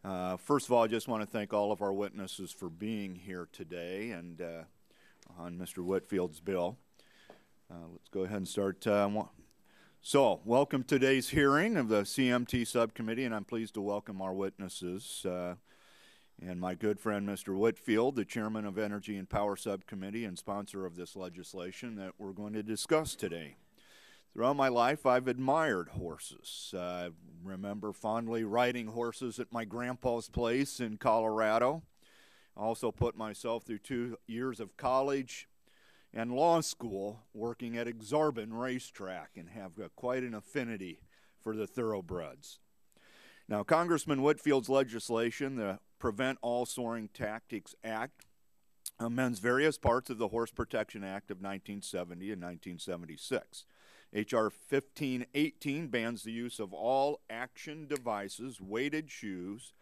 First of all, I just want to thank all of our witnesses for being here today and on Mr. Whitfield's bill. Let's go ahead and start. Welcome to today's hearing of the CMT Subcommittee, and I'm pleased to welcome our witnesses and my good friend, Mr. Whitfield, the Chairman of Energy and Power Subcommittee and sponsor of this legislation that we're going to discuss today. Throughout my life, I've admired horses. I remember fondly riding horses at my grandpa's place in Colorado. I also put myself through 2 years of college and law school working at Exarban Racetrack and have quite an affinity for the thoroughbreds. Now, Congressman Whitfield's legislation, the Prevent All Soaring Tactics Act, amends various parts of the Horse Protection Act of 1970 and 1976. H.R. 1518 bans the use of all action devices, weighted shoes,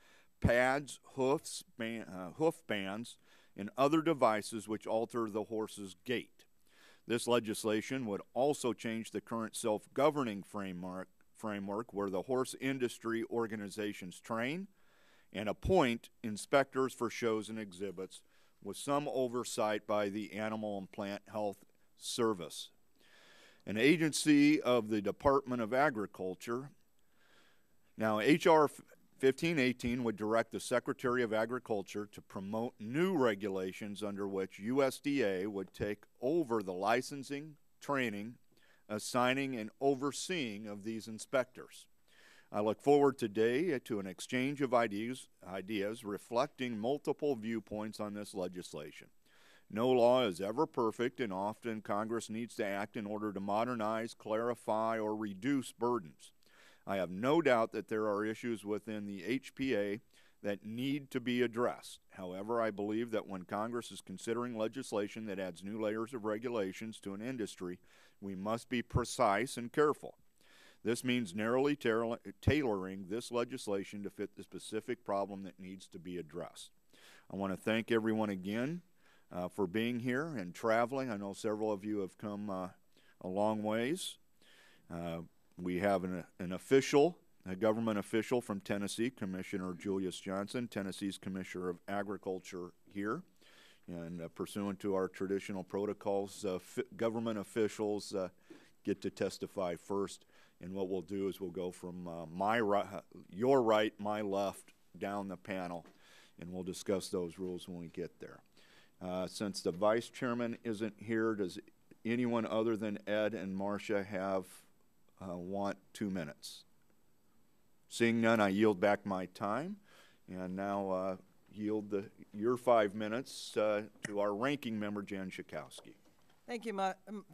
pads, hoof bands, and other devices which alter the horse's gait. This legislation would also change the current self-governing framework where the horse industry organizations train and appoint inspectors for shows and exhibits with some oversight by the Animal and Plant Health Service, an agency of the Department of Agriculture. Now, H.R. 1518 would direct the Secretary of Agriculture to promote new regulations under which USDA would take over the licensing, training, assigning, and overseeing of these inspectors. I look forward today to an exchange of ideas reflecting multiple viewpoints on this legislation. No law is ever perfect, and often Congress needs to act in order to modernize, clarify, or reduce burdens. I have no doubt that there are issues within the HPA that need to be addressed. However, I believe that when Congress is considering legislation that adds new layers of regulations to an industry, we must be precise and careful. This means narrowly tailoring this legislation to fit the specific problem that needs to be addressed. I want to thank everyone again for being here and traveling. I know several of you have come a long ways. We have an official, a government official from Tennessee, Commissioner Julius Johnson, Tennessee's Commissioner of Agriculture here. And pursuant to our traditional protocols, government officials get to testify first. And what we'll do is we'll go from your right, my left, down the panel, and we'll discuss those rules when we get there. Since the Vice Chairman isn't here, does anyone other than Ed and Marcia want 2 minutes? Seeing none, I yield back my time, and now yield your 5 minutes to our ranking member, Jan Schakowsky. Thank you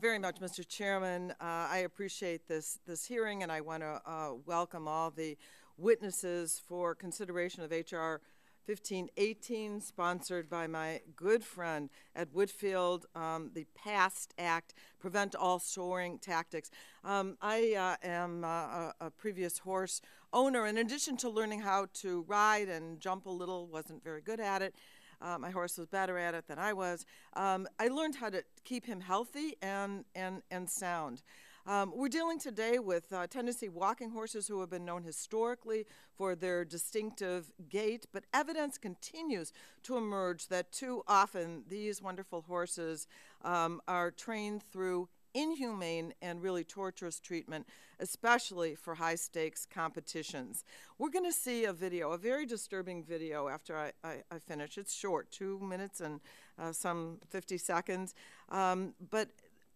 very much, Mr. Chairman. I appreciate this hearing, and I want to welcome all the witnesses for consideration of H.R. 1518, sponsored by my good friend Ed Whitfield, the PAST Act, Prevent All Soaring Tactics. I am a previous horse owner. In addition to learning how to ride and jump a little, wasn't very good at it. My horse was better at it than I was. I learned how to keep him healthy and sound. We're dealing today with Tennessee walking horses who have been known historically for their distinctive gait, but evidence continues to emerge that too often these wonderful horses are trained through inhumane and really torturous treatment, especially for high-stakes competitions. We're going to see a video, a very disturbing video after I finish. It's short, 2 minutes and some 50 seconds. But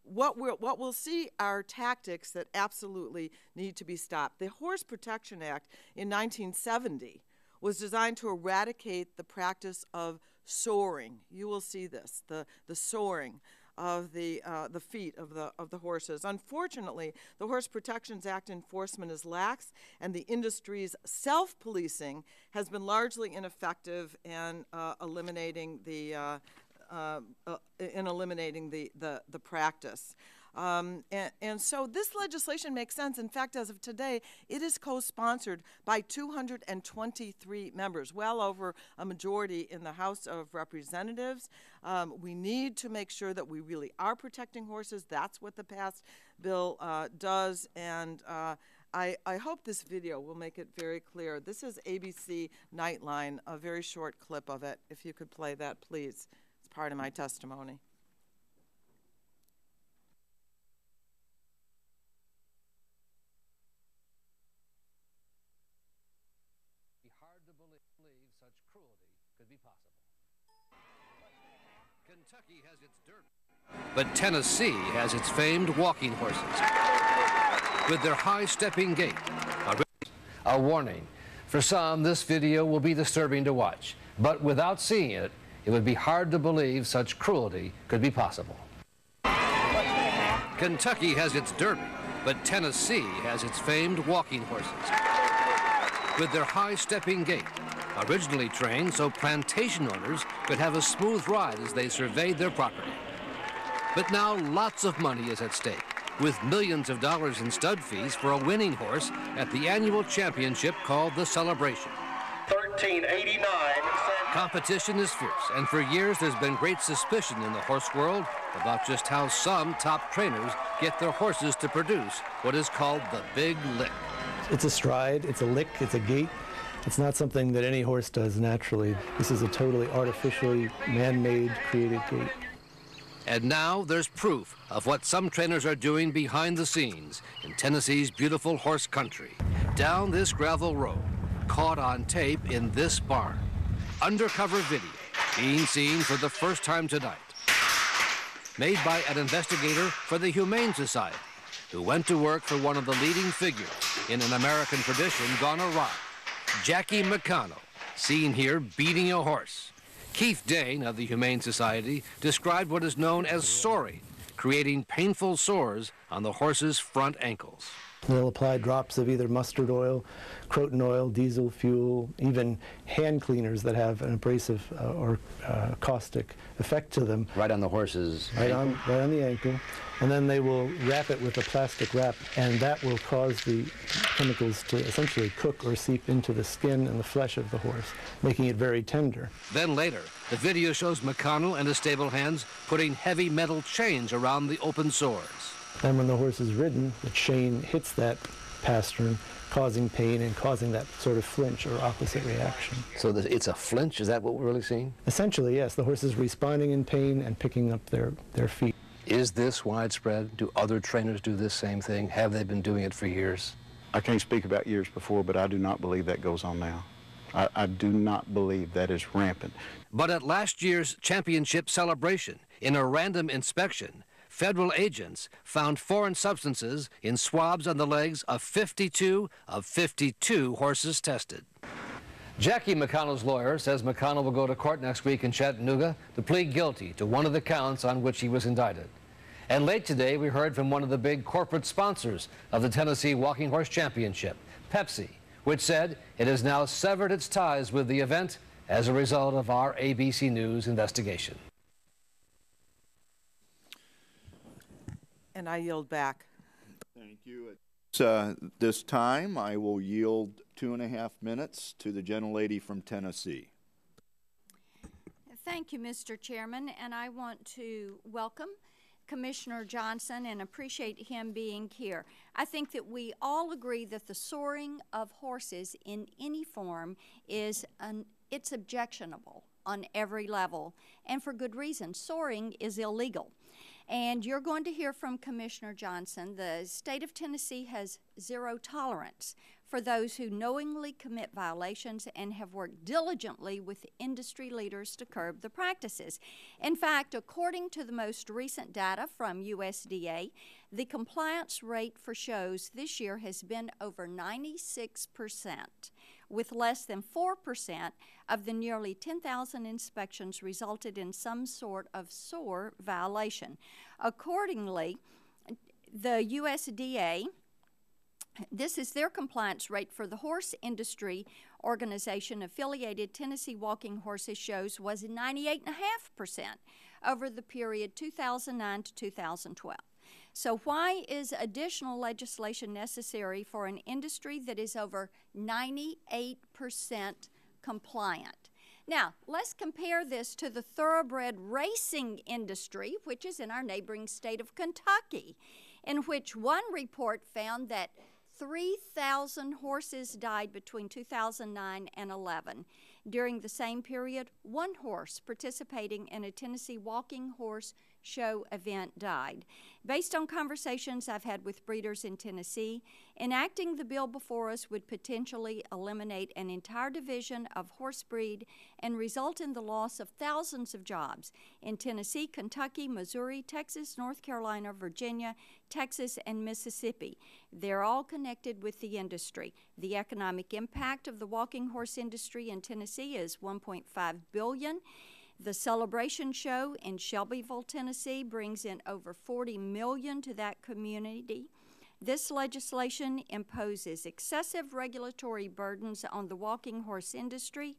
what we'll see are tactics that absolutely need to be stopped. The Horse Protection Act in 1970 was designed to eradicate the practice of soaring. You will see this, the soaring of the feet of the horses. Unfortunately, the Horse Protection Act enforcement is lax, and the industry's self-policing has been largely ineffective in eliminating the practice. And so this legislation makes sense. In fact, as of today, it is co-sponsored by 223 members, well over a majority in the House of Representatives. We need to make sure that we really are protecting horses. That's what the PAST bill does. And I hope this video will make it very clear. This is ABC Nightline, a very short clip of it. If you could play that, please. It's part of my testimony. Hard to believe such cruelty could be possible. Kentucky has its Derby, but Tennessee has its famed walking horses. With their high-stepping gait, a warning. For some, this video will be disturbing to watch, but without seeing it, it would be hard to believe such cruelty could be possible. Kentucky has its Derby, but Tennessee has its famed walking horses. With their high-stepping gait, originally trained so plantation owners could have a smooth ride as they surveyed their property. But now lots of money is at stake, with millions of dollars in stud fees for a winning horse at the annual championship called the Celebration. 1389. Competition is fierce, and for years there's been great suspicion in the horse world about just how some top trainers get their horses to produce what is called the big lick. It's a stride, it's a lick, it's a gait. It's not something that any horse does naturally. This is a totally artificially man-made, created gait. And now there's proof of what some trainers are doing behind the scenes in Tennessee's beautiful horse country. Down this gravel road, caught on tape in this barn. Undercover video being seen for the first time tonight. Made by an investigator for the Humane Society, who went to work for one of the leading figures in an American tradition gone awry, Jackie McConnell, seen here beating a horse. Keith Dane of the Humane Society described what is known as soring, creating painful sores on the horse's front ankles. They'll apply drops of either mustard oil, croton oil, diesel fuel, even hand cleaners that have an abrasive or caustic effect to them. Right on the horse's right on the ankle. And then they will wrap it with a plastic wrap, and that will cause the chemicals to essentially cook or seep into the skin and the flesh of the horse, making it very tender. Then later, the video shows McConnell and his stable hands putting heavy metal chains around the open sores. And when the horse is ridden, the chain hits that pastern, causing pain and causing that sort of flinch or opposite reaction. So it's a flinch? Is that what we're really seeing? Essentially, yes. The horse is responding in pain and picking up their feet. Is this widespread? Do other trainers do this same thing? Have they been doing it for years? I can't speak about years before, but I do not believe that goes on now. I do not believe that is rampant. But at last year's championship celebration, in a random inspection, federal agents found foreign substances in swabs on the legs of 52 of 52 horses tested. Jackie McConnell's lawyer says McConnell will go to court next week in Chattanooga to plead guilty to one of the counts on which he was indicted. And late today, we heard from one of the big corporate sponsors of the Tennessee Walking Horse Championship, Pepsi, which said it has now severed its ties with the event as a result of our ABC News investigation. And I yield back. Thank you. At this time, I will yield 2.5 minutes to the gentlelady from Tennessee. Thank you, Mr. Chairman, and I want to welcome Commissioner Johnson and appreciate him being here. I think that we all agree that the soring of horses in any form is it's objectionable on every level, and for good reason. Soring is illegal. And you're going to hear from Commissioner Johnson. The state of Tennessee has zero tolerance for those who knowingly commit violations and have worked diligently with industry leaders to curb the practices. In fact, according to the most recent data from USDA, the compliance rate for shows this year has been over 96%, with less than 4% of the nearly 10,000 inspections resulted in some sort of SOAR violation. Accordingly, the USDA, this is their compliance rate for the horse industry organization affiliated Tennessee Walking Horses shows was 98.5% over the period 2009 to 2012. So why is additional legislation necessary for an industry that is over 98% compliant? Now, let's compare this to the thoroughbred racing industry, which is in our neighboring state of Kentucky, in which one report found that 3,000 horses died between 2009 and 11. During the same period, one horse participating in a Tennessee walking horse show event died. Based on conversations I've had with breeders in Tennessee, enacting the bill before us would potentially eliminate an entire division of horse breed and result in the loss of thousands of jobs in Tennessee, Kentucky, Missouri, Texas, North Carolina, Virginia, Texas, and Mississippi. They're all connected with the industry. The economic impact of the walking horse industry in Tennessee is $1.5 billion. The Celebration Show in Shelbyville, Tennessee brings in over $40 million to that community. This legislation imposes excessive regulatory burdens on the walking horse industry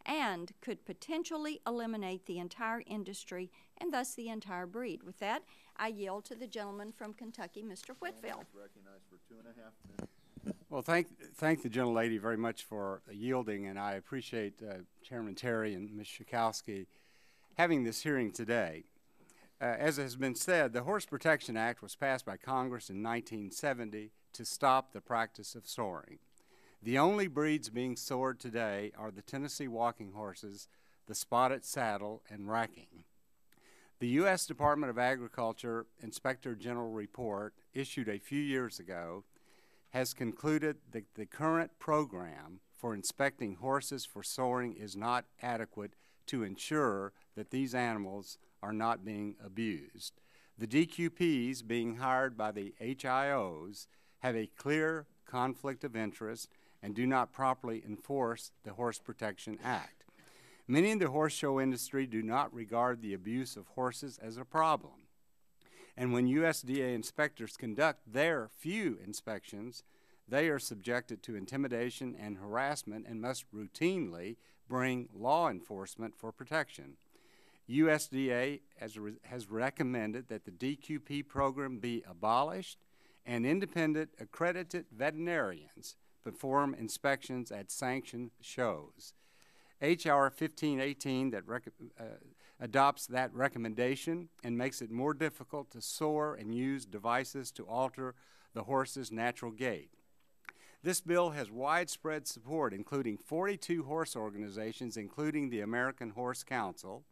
and could potentially eliminate the entire industry and thus the entire breed. With that, I yield to the gentleman from Kentucky, Mr. Whitfield. Recognized for 2.5 minutes. Well, thank the gentlelady very much for yielding, and I appreciate Chairman Terry and Ms. Schakowsky having this hearing today. As has been said, the Horse Protection Act was passed by Congress in 1970 to stop the practice of soring. The only breeds being sored today are the Tennessee walking horses, the spotted saddle, and racking. The U.S. Department of Agriculture Inspector General report issued a few years ago has concluded that the current program for inspecting horses for soring is not adequate to ensure that these animals are not being abused. The DQPs being hired by the HIOs have a clear conflict of interest and do not properly enforce the Horse Protection Act. Many in the horse show industry do not regard the abuse of horses as a problem. And when USDA inspectors conduct their few inspections, they are subjected to intimidation and harassment and must routinely bring law enforcement for protection. USDA has recommended that the DQP program be abolished and independent accredited veterinarians perform inspections at sanctioned shows. H.R. 1518 that adopts that recommendation and makes it more difficult to soar and use devices to alter the horse's natural gait. This bill has widespread support, including 42 horse organizations, including the American Horse Council.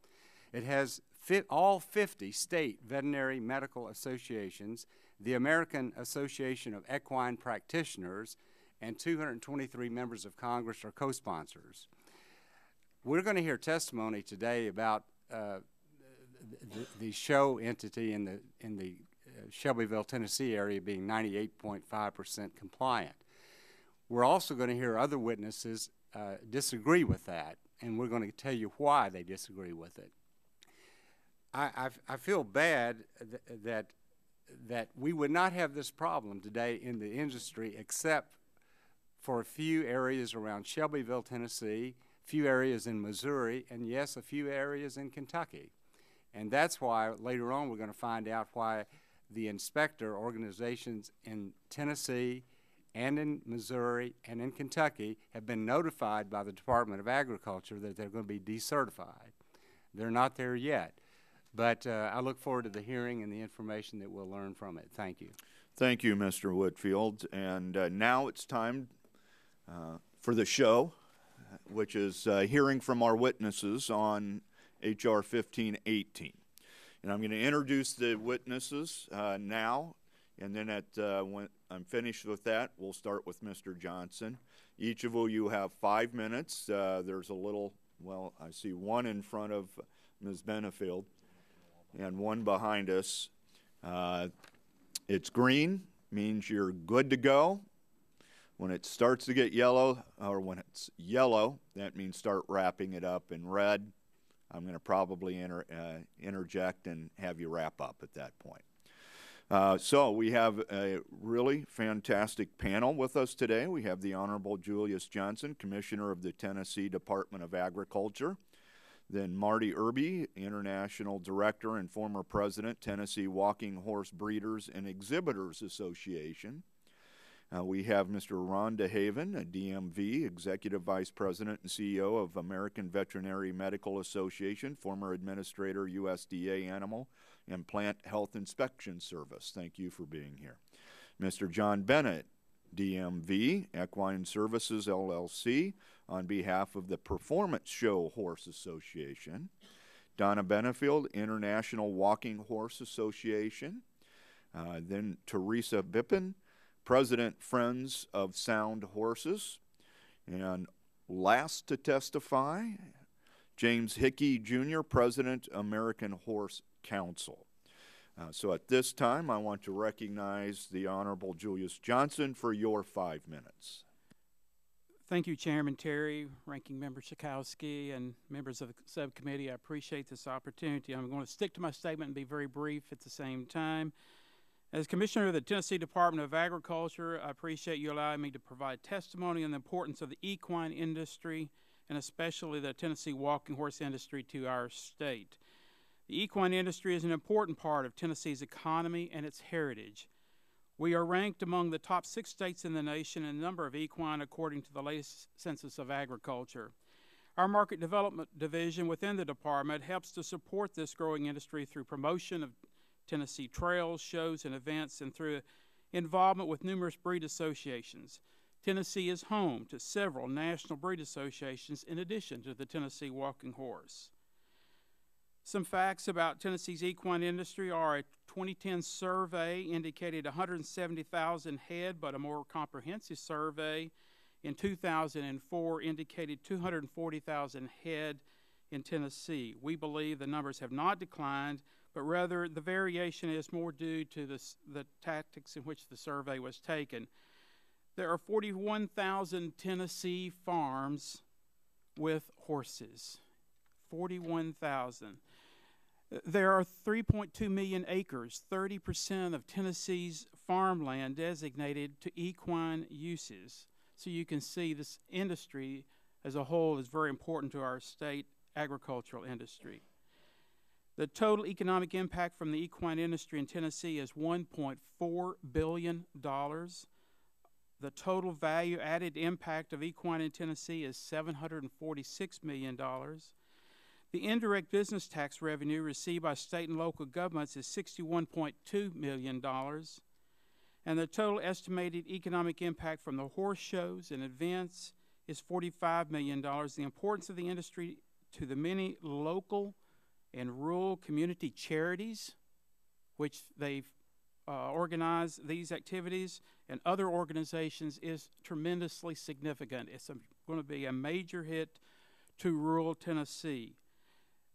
It has all 50 state veterinary medical associations, the American Association of Equine Practitioners, and 223 members of Congress are co-sponsors. We're going to hear testimony today about the show entity in the Shelbyville, Tennessee area being 98.5% compliant. We're also going to hear other witnesses disagree with that, and we're going to tell you why they disagree with it. I feel bad that we would not have this problem today in the industry except for a few areas around Shelbyville, Tennessee, a few areas in Missouri, and yes, a few areas in Kentucky. And that's why later on we're going to find out why the inspector organizations in Tennessee and in Missouri and in Kentucky have been notified by the Department of Agriculture that they're going to be decertified. They're not there yet. But I look forward to the hearing and the information that we'll learn from it. Thank you. Thank you, Mr. Whitfield. And now it's time for the show, which is hearing from our witnesses on H.R. 1518. And I'm going to introduce the witnesses now, and then when I'm finished with that, we'll start with Mr. Johnson. Each of you have 5 minutes. There's a little, well, I see one in front of Ms. Benefield and one behind us. It's green, means you're good to go. When it starts to get yellow, or when it's yellow, that means start wrapping it up. In red, I'm going to probably interject and have you wrap up at that point. So we have a really fantastic panel with us today. We have the Honorable Julius Johnson, Commissioner of the Tennessee Department of Agriculture. Then Marty Irby, International Director and former President, Tennessee Walking Horse Breeders and Exhibitors Association. We have Mr. Ron DeHaven, a DMV, Executive Vice President and CEO of American Veterinary Medical Association, former Administrator, USDA Animal and Plant Health Inspection Service. Thank you for being here. Mr. John Bennett, DMV Equine Services LLC on behalf of the Performance Show Horse Association, Donna Benefield, International Walking Horse Association, then Teresa Bippen, President, Friends of Sound Horses, and last to testify, James Hickey Jr., President, American Horse Council. So at this time, I want to recognize the Honorable Julius Johnson for your 5 minutes. Thank you, Chairman Terry, Ranking Member Schakowsky, and members of the subcommittee. I appreciate this opportunity. I'm going to stick to my statement and be very brief at the same time. As Commissioner of the Tennessee Department of Agriculture, I appreciate you allowing me to provide testimony on the importance of the equine industry and especially the Tennessee walking horse industry to our state. The equine industry is an important part of Tennessee's economy and its heritage. We are ranked among the top 6 states in the nation in the number of equine according to the latest Census of Agriculture. Our Market Development Division within the department helps to support this growing industry through promotion of Tennessee trails, shows, and events, and through involvement with numerous breed associations. Tennessee is home to several national breed associations in addition to the Tennessee walking horse. Some facts about Tennessee's equine industry are a 2010 survey indicated 170,000 head, but a more comprehensive survey in 2004 indicated 240,000 head in Tennessee. We believe the numbers have not declined, but rather the variation is more due to the tactics in which the survey was taken. There are 41,000 Tennessee farms with horses. 41,000. There are 3.2 million acres, 30% of Tennessee's farmland designated to equine uses. So you can see this industry as a whole is very important to our state agricultural industry. The total economic impact from the equine industry in Tennessee is $1.4 billion. The total value added impact of equine in Tennessee is $746 million. The indirect business tax revenue received by state and local governments is $61.2 million. And the total estimated economic impact from the horse shows and events is $45 million. The importance of the industry to the many local and rural community charities, which they've organize these activities, and other organizations is tremendously significant. It's going to be a major hit to rural Tennessee.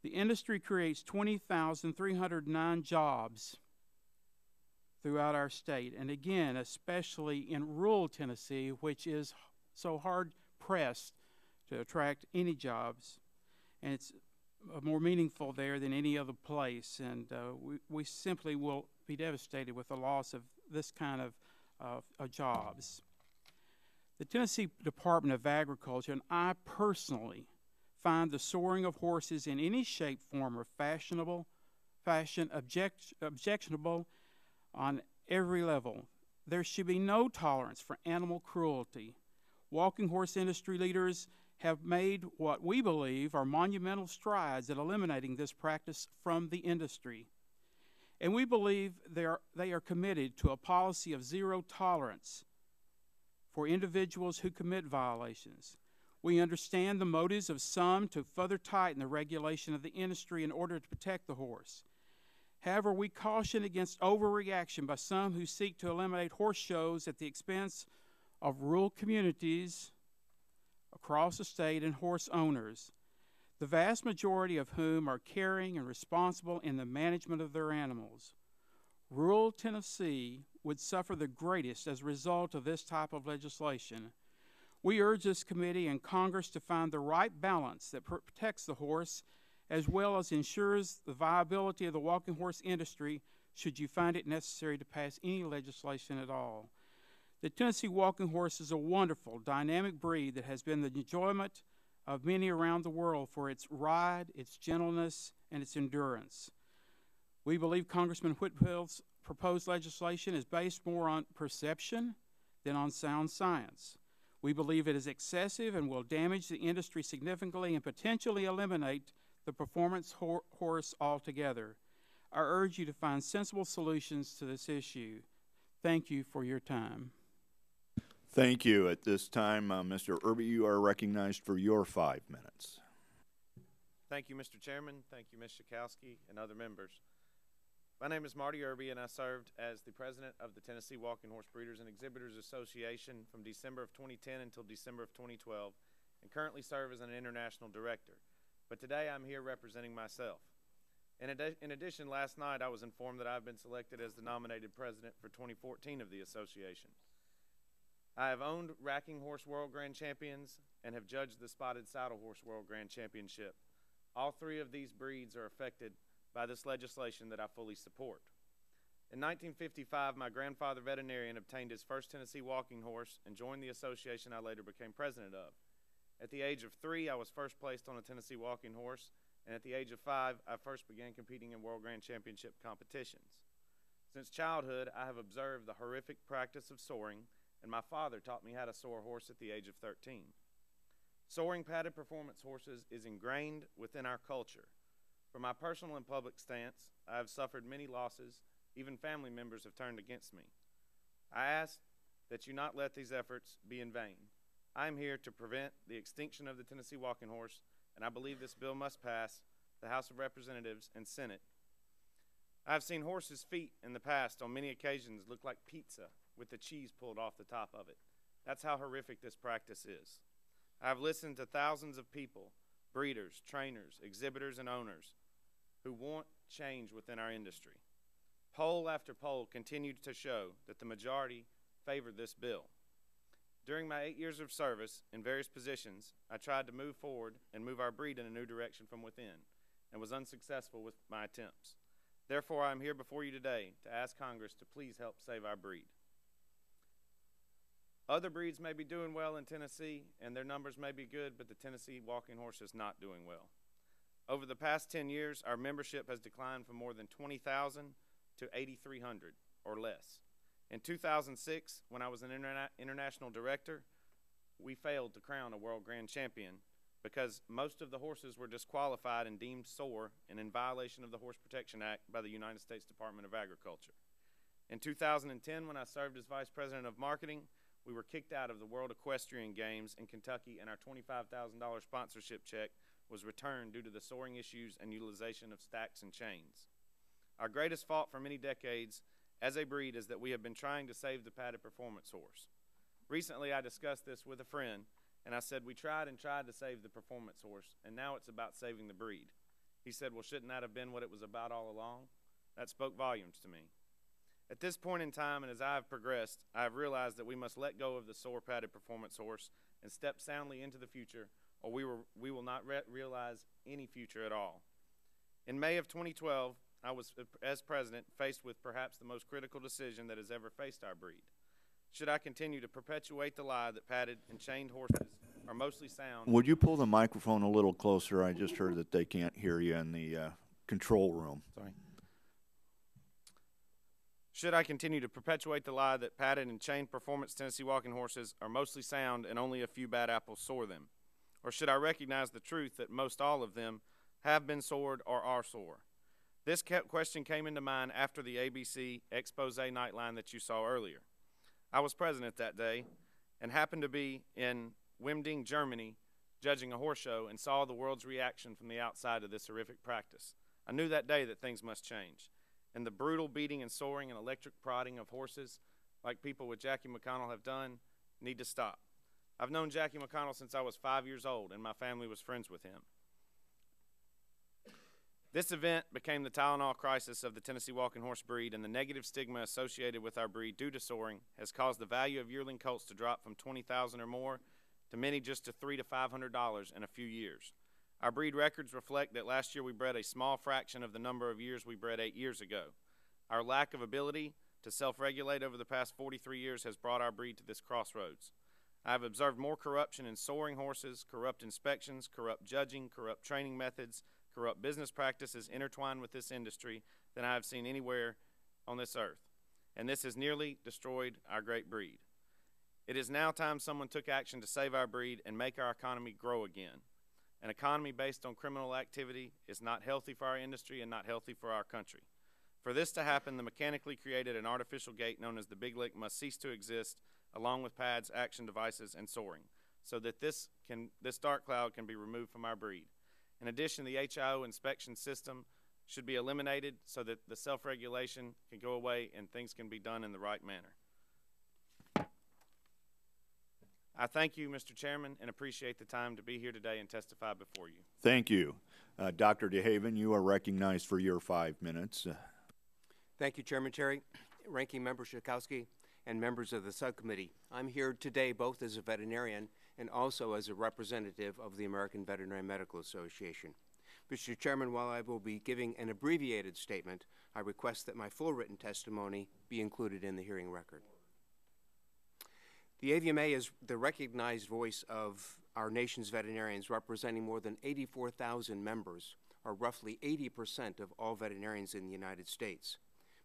The industry creates 20,309 jobs throughout our state, and again, especially in rural Tennessee, which is so hard-pressed to attract any jobs, and it's more meaningful there than any other place, and we simply will be devastated with the loss of this kind of jobs. The Tennessee Department of Agriculture and I personally find the soaring of horses in any shape, form, or fashion objectionable on every level. There should be no tolerance for animal cruelty. Walking horse industry leaders have made what we believe are monumental strides at eliminating this practice from the industry. And we believe they are committed to a policy of zero tolerance for individuals who commit violations. We understand the motives of some to further tighten the regulation of the industry in order to protect the horse. However, we caution against overreaction by some who seek to eliminate horse shows at the expense of rural communities across the state and horse owners, the vast majority of whom are caring and responsible in the management of their animals. Rural Tennessee would suffer the greatest as a result of this type of legislation. We urge this committee and Congress to find the right balance that protects the horse as well as ensures the viability of the walking horse industry should you find it necessary to pass any legislation at all. The Tennessee walking horse is a wonderful, dynamic breed that has been the enjoyment of many around the world for its ride, its gentleness, and its endurance. We believe Congressman Whitfield's proposed legislation is based more on perception than on sound science. We believe it is excessive and will damage the industry significantly and potentially eliminate the performance horse altogether. I urge you to find sensible solutions to this issue. Thank you for your time. Thank you. At this time, Mr. Irby, you are recognized for your 5 minutes. Thank you, Mr. Chairman. Thank you, Ms. Schakowsky and other members. My name is Marty Irby, and I served as the president of the Tennessee Walking Horse Breeders and Exhibitors Association from December of 2010 until December of 2012, and currently serve as an international director. But today I'm here representing myself. In addition, last night I was informed that I've been selected as the nominated president for 2014 of the association. I have owned Racking Horse World Grand Champions and have judged the Spotted Saddle Horse World Grand Championship. All three of these breeds are affected by this legislation that I fully support. In 1955, my grandfather veterinarian obtained his first Tennessee walking horse and joined the association I later became president of. At the age of 3, I was first placed on a Tennessee walking horse, and at the age of 5, I first began competing in World Grand Championship competitions. Since childhood, I have observed the horrific practice of soaring, and my father taught me how to soar a horse at the age of 13. Soaring padded performance horses is ingrained within our culture. From my personal and public stance, I have suffered many losses. Even family members have turned against me. I ask that you not let these efforts be in vain. I am here to prevent the extinction of the Tennessee walking horse, and I believe this bill must pass the House of Representatives and Senate. I have seen horses' feet in the past on many occasions look like pizza with the cheese pulled off the top of it. That's how horrific this practice is. I have listened to thousands of people, breeders, trainers, exhibitors, and owners who want change within our industry. Poll after poll continued to show that the majority favored this bill. During my 8 years of service in various positions, I tried to move forward and move our breed in a new direction from within, and was unsuccessful with my attempts. Therefore, I am here before you today to ask Congress to please help save our breed. Other breeds may be doing well in Tennessee, and their numbers may be good, but the Tennessee walking horse is not doing well. Over the past 10 years, our membership has declined from more than 20,000 to 8,300 or less. In 2006, when I was an international director, we failed to crown a World Grand Champion because most of the horses were disqualified and deemed sore and in violation of the Horse Protection Act by the United States Department of Agriculture. In 2010, when I served as Vice President of Marketing, we were kicked out of the World Equestrian Games in Kentucky, and our $25,000 sponsorship check was returned due to the soaring issues and utilization of stacks and chains. Our greatest fault for many decades as a breed is that we have been trying to save the padded performance horse. Recently, I discussed this with a friend, and I said we tried and tried to save the performance horse, and now it's about saving the breed. He said, well, shouldn't that have been what it was about all along? That spoke volumes to me. At this point in time, and as I have progressed, I have realized that we must let go of the sore padded performance horse and step soundly into the future, or we will not realize any future at all. In May of 2012, I was, as president, faced with perhaps the most critical decision that has ever faced our breed. Should I continue to perpetuate the lie that padded and chained horses are mostly sound? Would you pull the microphone a little closer? I just heard that they can't hear you in the control room. Sorry. Should I continue to perpetuate the lie that padded and chained performance Tennessee walking horses are mostly sound and only a few bad apples soar them? Or should I recognize the truth that most all of them have been sored or are sore? This question came into mind after the ABC expose nightline that you saw earlier. I was president that day and happened to be in Wimding, Germany, judging a horse show and saw the world's reaction from the outside to this horrific practice. I knew that day that things must change, and the brutal beating and soaring and electric prodding of horses, like people with Jackie McConnell have done, need to stop. I've known Jackie McConnell since I was 5 years old, and my family was friends with him. This event became the Tylenol crisis of the Tennessee walking horse breed, and the negative stigma associated with our breed due to soaring has caused the value of yearling colts to drop from $20,000 or more to many just to $300 to $500 in a few years. Our breed records reflect that last year we bred a small fraction of the number of years we bred 8 years ago. Our lack of ability to self-regulate over the past 43 years has brought our breed to this crossroads. I have observed more corruption in soaring horses, corrupt inspections, corrupt judging, corrupt training methods, corrupt business practices intertwined with this industry than I have seen anywhere on this earth. And this has nearly destroyed our great breed. It is now time someone took action to save our breed and make our economy grow again. An economy based on criminal activity is not healthy for our industry and not healthy for our country. For this to happen, the mechanically created and artificial gate known as the Big Lick must cease to exist along with pads, action devices, and soaring, so that this dark cloud can be removed from our breed. In addition, the HIO inspection system should be eliminated so that the self-regulation can go away and things can be done in the right manner. I thank you, Mr. Chairman, and appreciate the time to be here today and testify before you. Thank you. Dr. DeHaven, you are recognized for your 5 minutes. Thank you, Chairman Terry, Ranking Member Schakowsky, and members of the subcommittee. I'm here today both as a veterinarian and also as a representative of the American Veterinary Medical Association. Mr. Chairman, while I will be giving an abbreviated statement, I request that my full written testimony be included in the hearing record. The AVMA is the recognized voice of our nation's veterinarians, representing more than 84,000 members, or roughly 80% of all veterinarians in the United States.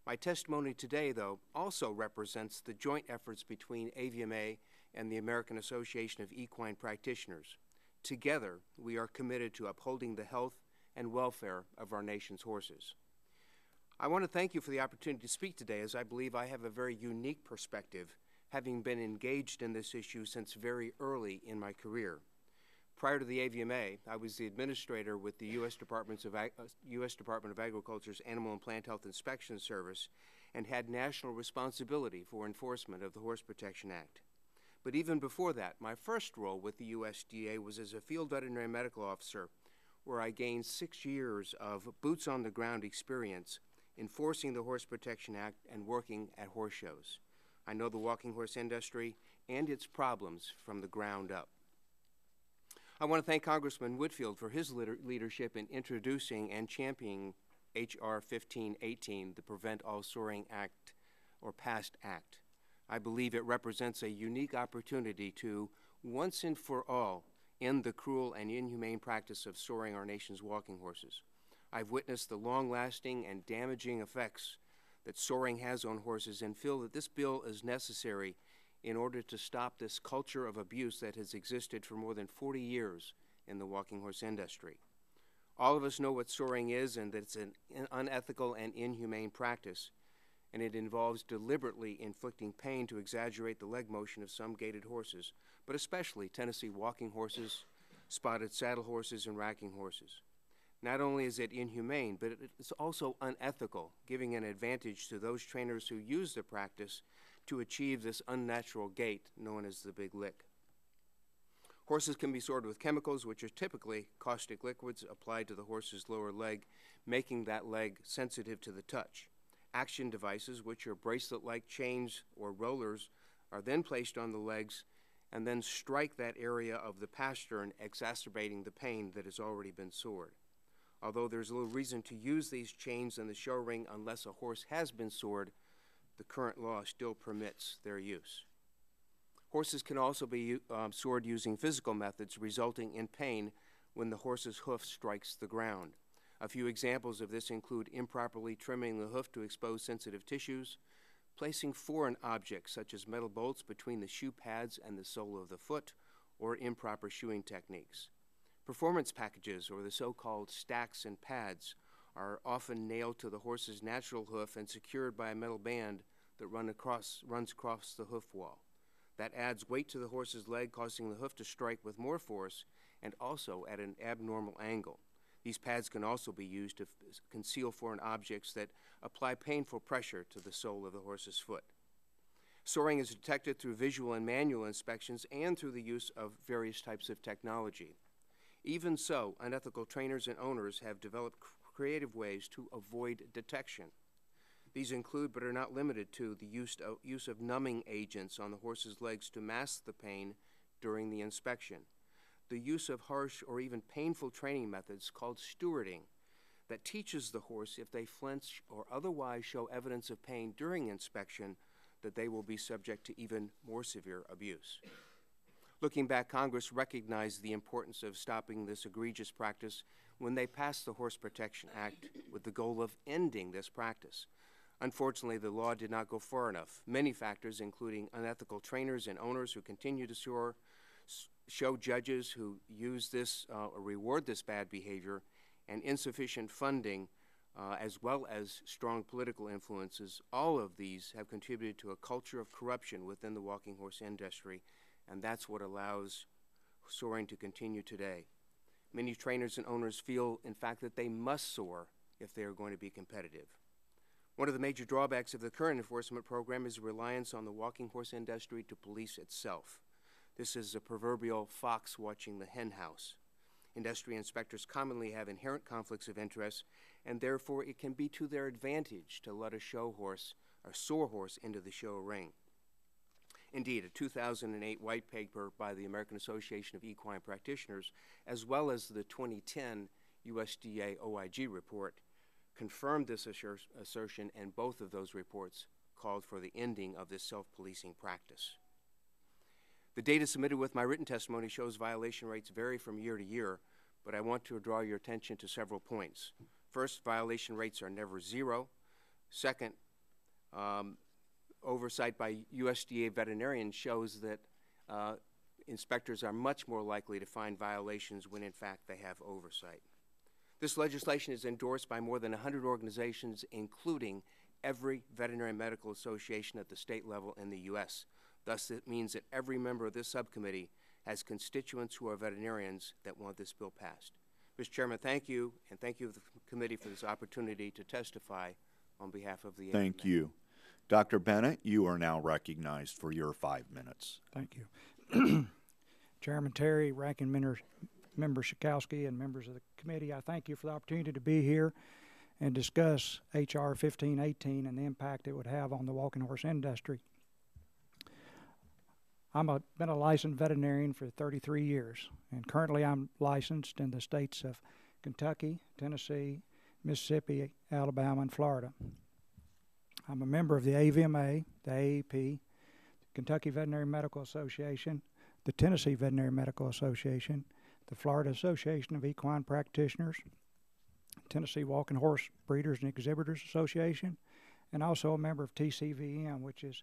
My testimony today, though, also represents the joint efforts between AVMA and the American Association of Equine Practitioners. Together, we are committed to upholding the health and welfare of our nation's horses. I want to thank you for the opportunity to speak today, as I believe I have a very unique perspective, having been engaged in this issue since very early in my career. Prior to the AVMA, I was the administrator with the U.S. Department of Agriculture's Animal and Plant Health Inspection Service and had national responsibility for enforcement of the Horse Protection Act. But even before that, my first role with the USDA was as a field veterinary medical officer, where I gained 6 years of boots-on-the-ground experience enforcing the Horse Protection Act and working at horse shows. I know the walking horse industry and its problems from the ground up. I want to thank Congressman Whitfield for his leadership in introducing and championing H.R. 1518, the Prevent All Soaring Act, or PAST Act. I believe it represents a unique opportunity to, once and for all, end the cruel and inhumane practice of soaring our nation's walking horses. I've witnessed the long-lasting and damaging effects that soaring has on horses and feel that this bill is necessary in order to stop this culture of abuse that has existed for more than 40 years in the walking horse industry. All of us know what soaring is and that it's an unethical and inhumane practice, and it involves deliberately inflicting pain to exaggerate the leg motion of some gaited horses, but especially Tennessee walking horses, spotted saddle horses, and racking horses. Not only is it inhumane, but it's also unethical, giving an advantage to those trainers who use the practice to achieve this unnatural gait known as the big lick. Horses can be soared with chemicals, which are typically caustic liquids applied to the horse's lower leg, making that leg sensitive to the touch. Action devices, which are bracelet-like chains or rollers, are then placed on the legs and then strike that area of the pastern, exacerbating the pain that has already been sored. Although there's little reason to use these chains in the show ring unless a horse has been sored, the current law still permits their use. Horses can also be soared using physical methods, resulting in pain when the horse's hoof strikes the ground. A few examples of this include improperly trimming the hoof to expose sensitive tissues, placing foreign objects such as metal bolts between the shoe pads and the sole of the foot, or improper shoeing techniques. Performance packages, or the so-called stacks and pads, are often nailed to the horse's natural hoof and secured by a metal band that runs across the hoof wall. That adds weight to the horse's leg, causing the hoof to strike with more force and also at an abnormal angle. These pads can also be used to conceal foreign objects that apply painful pressure to the sole of the horse's foot. Soaring is detected through visual and manual inspections and through the use of various types of technology. Even so, unethical trainers and owners have developed creative ways to avoid detection. These include, but are not limited to, the use of numbing agents on the horse's legs to mask the pain during the inspection. The use of harsh or even painful training methods called stewarding that teaches the horse if they flinch or otherwise show evidence of pain during inspection that they will be subject to even more severe abuse. Looking back, Congress recognized the importance of stopping this egregious practice when they passed the Horse Protection Act with the goal of ending this practice. Unfortunately, the law did not go far enough. Many factors, including unethical trainers and owners who continue to soar, show judges who use this or reward this bad behavior, and insufficient funding as well as strong political influences, all of these have contributed to a culture of corruption within the walking horse industry, and that's what allows soaring to continue today. Many trainers and owners feel, in fact, that they must soar if they are going to be competitive. One of the major drawbacks of the current enforcement program is reliance on the walking horse industry to police itself. This is a proverbial fox watching the hen house. Industry inspectors commonly have inherent conflicts of interest, and therefore it can be to their advantage to let a show horse, a sore horse, into the show ring. Indeed, a 2008 white paper by the American Association of Equine Practitioners, as well as the 2010 USDA OIG report, confirmed this assertion, and both of those reports called for the ending of this self-policing practice. The data submitted with my written testimony shows violation rates vary from year to year, but I want to draw your attention to several points. First, violation rates are never zero. Second, oversight by USDA veterinarians shows that inspectors are much more likely to find violations when in fact they have oversight. This legislation is endorsed by more than 100 organizations, including every veterinary medical association at the state level in the U.S. Thus, it means that every member of this subcommittee has constituents who are veterinarians that want this bill passed. Mr. Chairman, thank you, and thank you to the committee for this opportunity to testify on behalf of the Thank you. Dr. Bennett, you are now recognized for your 5 minutes. Thank you. Chairman Terry, Ranking Member Schakowsky, and members of the committee, I thank you for the opportunity to be here and discuss H.R. 1518 and the impact it would have on the walking horse industry. I've been a licensed veterinarian for 33 years, and currently I'm licensed in the states of Kentucky, Tennessee, Mississippi, Alabama, and Florida. I'm a member of the AVMA, the AEP, the Kentucky Veterinary Medical Association, the Tennessee Veterinary Medical Association, the Florida Association of Equine Practitioners, Tennessee Walking Horse Breeders and Exhibitors Association, and also a member of TCVM, which is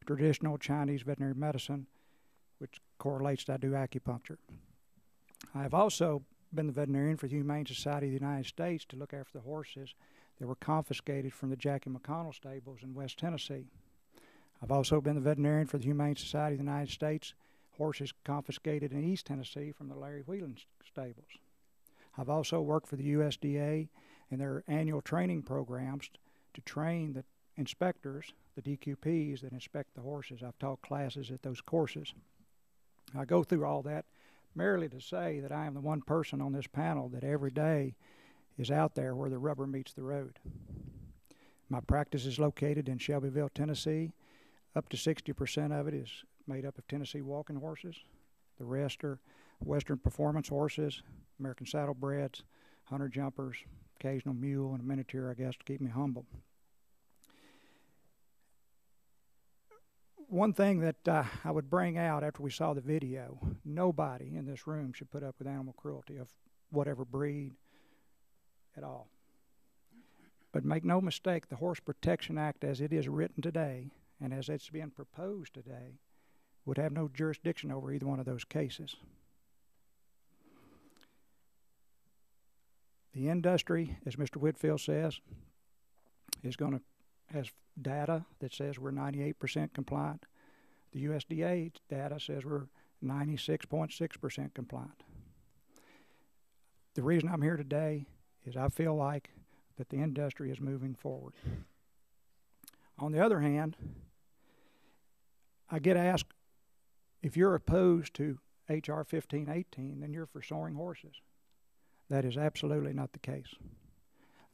Traditional Chinese Veterinary Medicine, which correlates to I do acupuncture. I have also been the veterinarian for the Humane Society of the United States to look after the horses that were confiscated from the Jackie McConnell stables in West Tennessee. I've also been the veterinarian for the Humane Society of the United States, horses confiscated in East Tennessee from the Larry Whelan stables. I've also worked for the USDA in their annual training programs to train the inspectors, the DQPs that inspect the horses. I've taught classes at those courses. I go through all that merely to say that I am the one person on this panel that every day is out there where the rubber meets the road. My practice is located in Shelbyville, Tennessee. Up to 60% of it is made up of Tennessee walking horses. The rest are Western performance horses, American saddlebreds, hunter jumpers, occasional mule, and a miniature, I guess, to keep me humble. One thing that I would bring out after we saw the video, nobody in this room should put up with animal cruelty of whatever breed at all. But make no mistake, the Horse Protection Act as it is written today and as it's being proposed today would have no jurisdiction over either one of those cases. The industry, as Mr. Whitfield says, has data that says we're 98% compliant. The USDA data says we're 96.6% compliant. The reason I'm here today is I feel like that the industry is moving forward. On the other hand, I get asked, if you're opposed to H.R. 1518, then you're for soaring horses. That is absolutely not the case.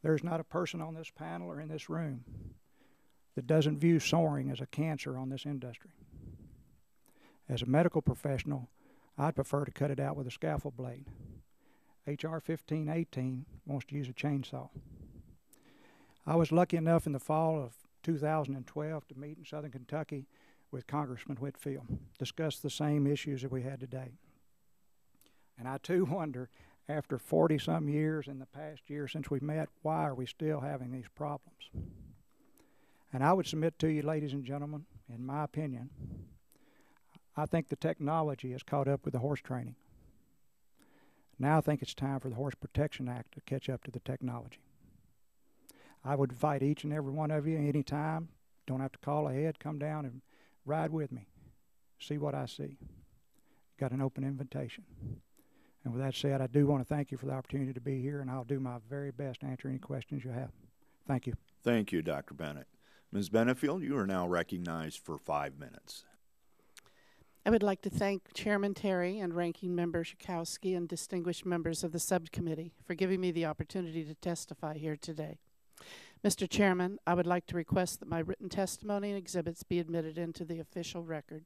There's not a person on this panel or in this room that doesn't view soaring as a cancer on this industry. As a medical professional, I'd prefer to cut it out with a scaffold blade. H.R. 1518 wants to use a chainsaw. I was lucky enough in the fall of 2012 to meet in Southern Kentucky with Congressman Whitfield, discuss the same issues that we had today. And I too wonder, after 40-some years in the past year since we met, why are we still having these problems? And I would submit to you, ladies and gentlemen, in my opinion, I think the technology has caught up with the horse training. Now I think it's time for the Horse Protection Act to catch up to the technology. I would invite each and every one of you anytime. Don't have to call ahead. Come down and ride with me. See what I see. Got an open invitation. And with that said, I do want to thank you for the opportunity to be here, and I'll do my very best to answer any questions you have. Thank you. Thank you, Dr. Bennett. Ms. Benefield, you are now recognized for 5 minutes. I would like to thank Chairman Terry and Ranking Member Schakowsky and distinguished members of the subcommittee for giving me the opportunity to testify here today. Mr. Chairman, I would like to request that my written testimony and exhibits be admitted into the official record.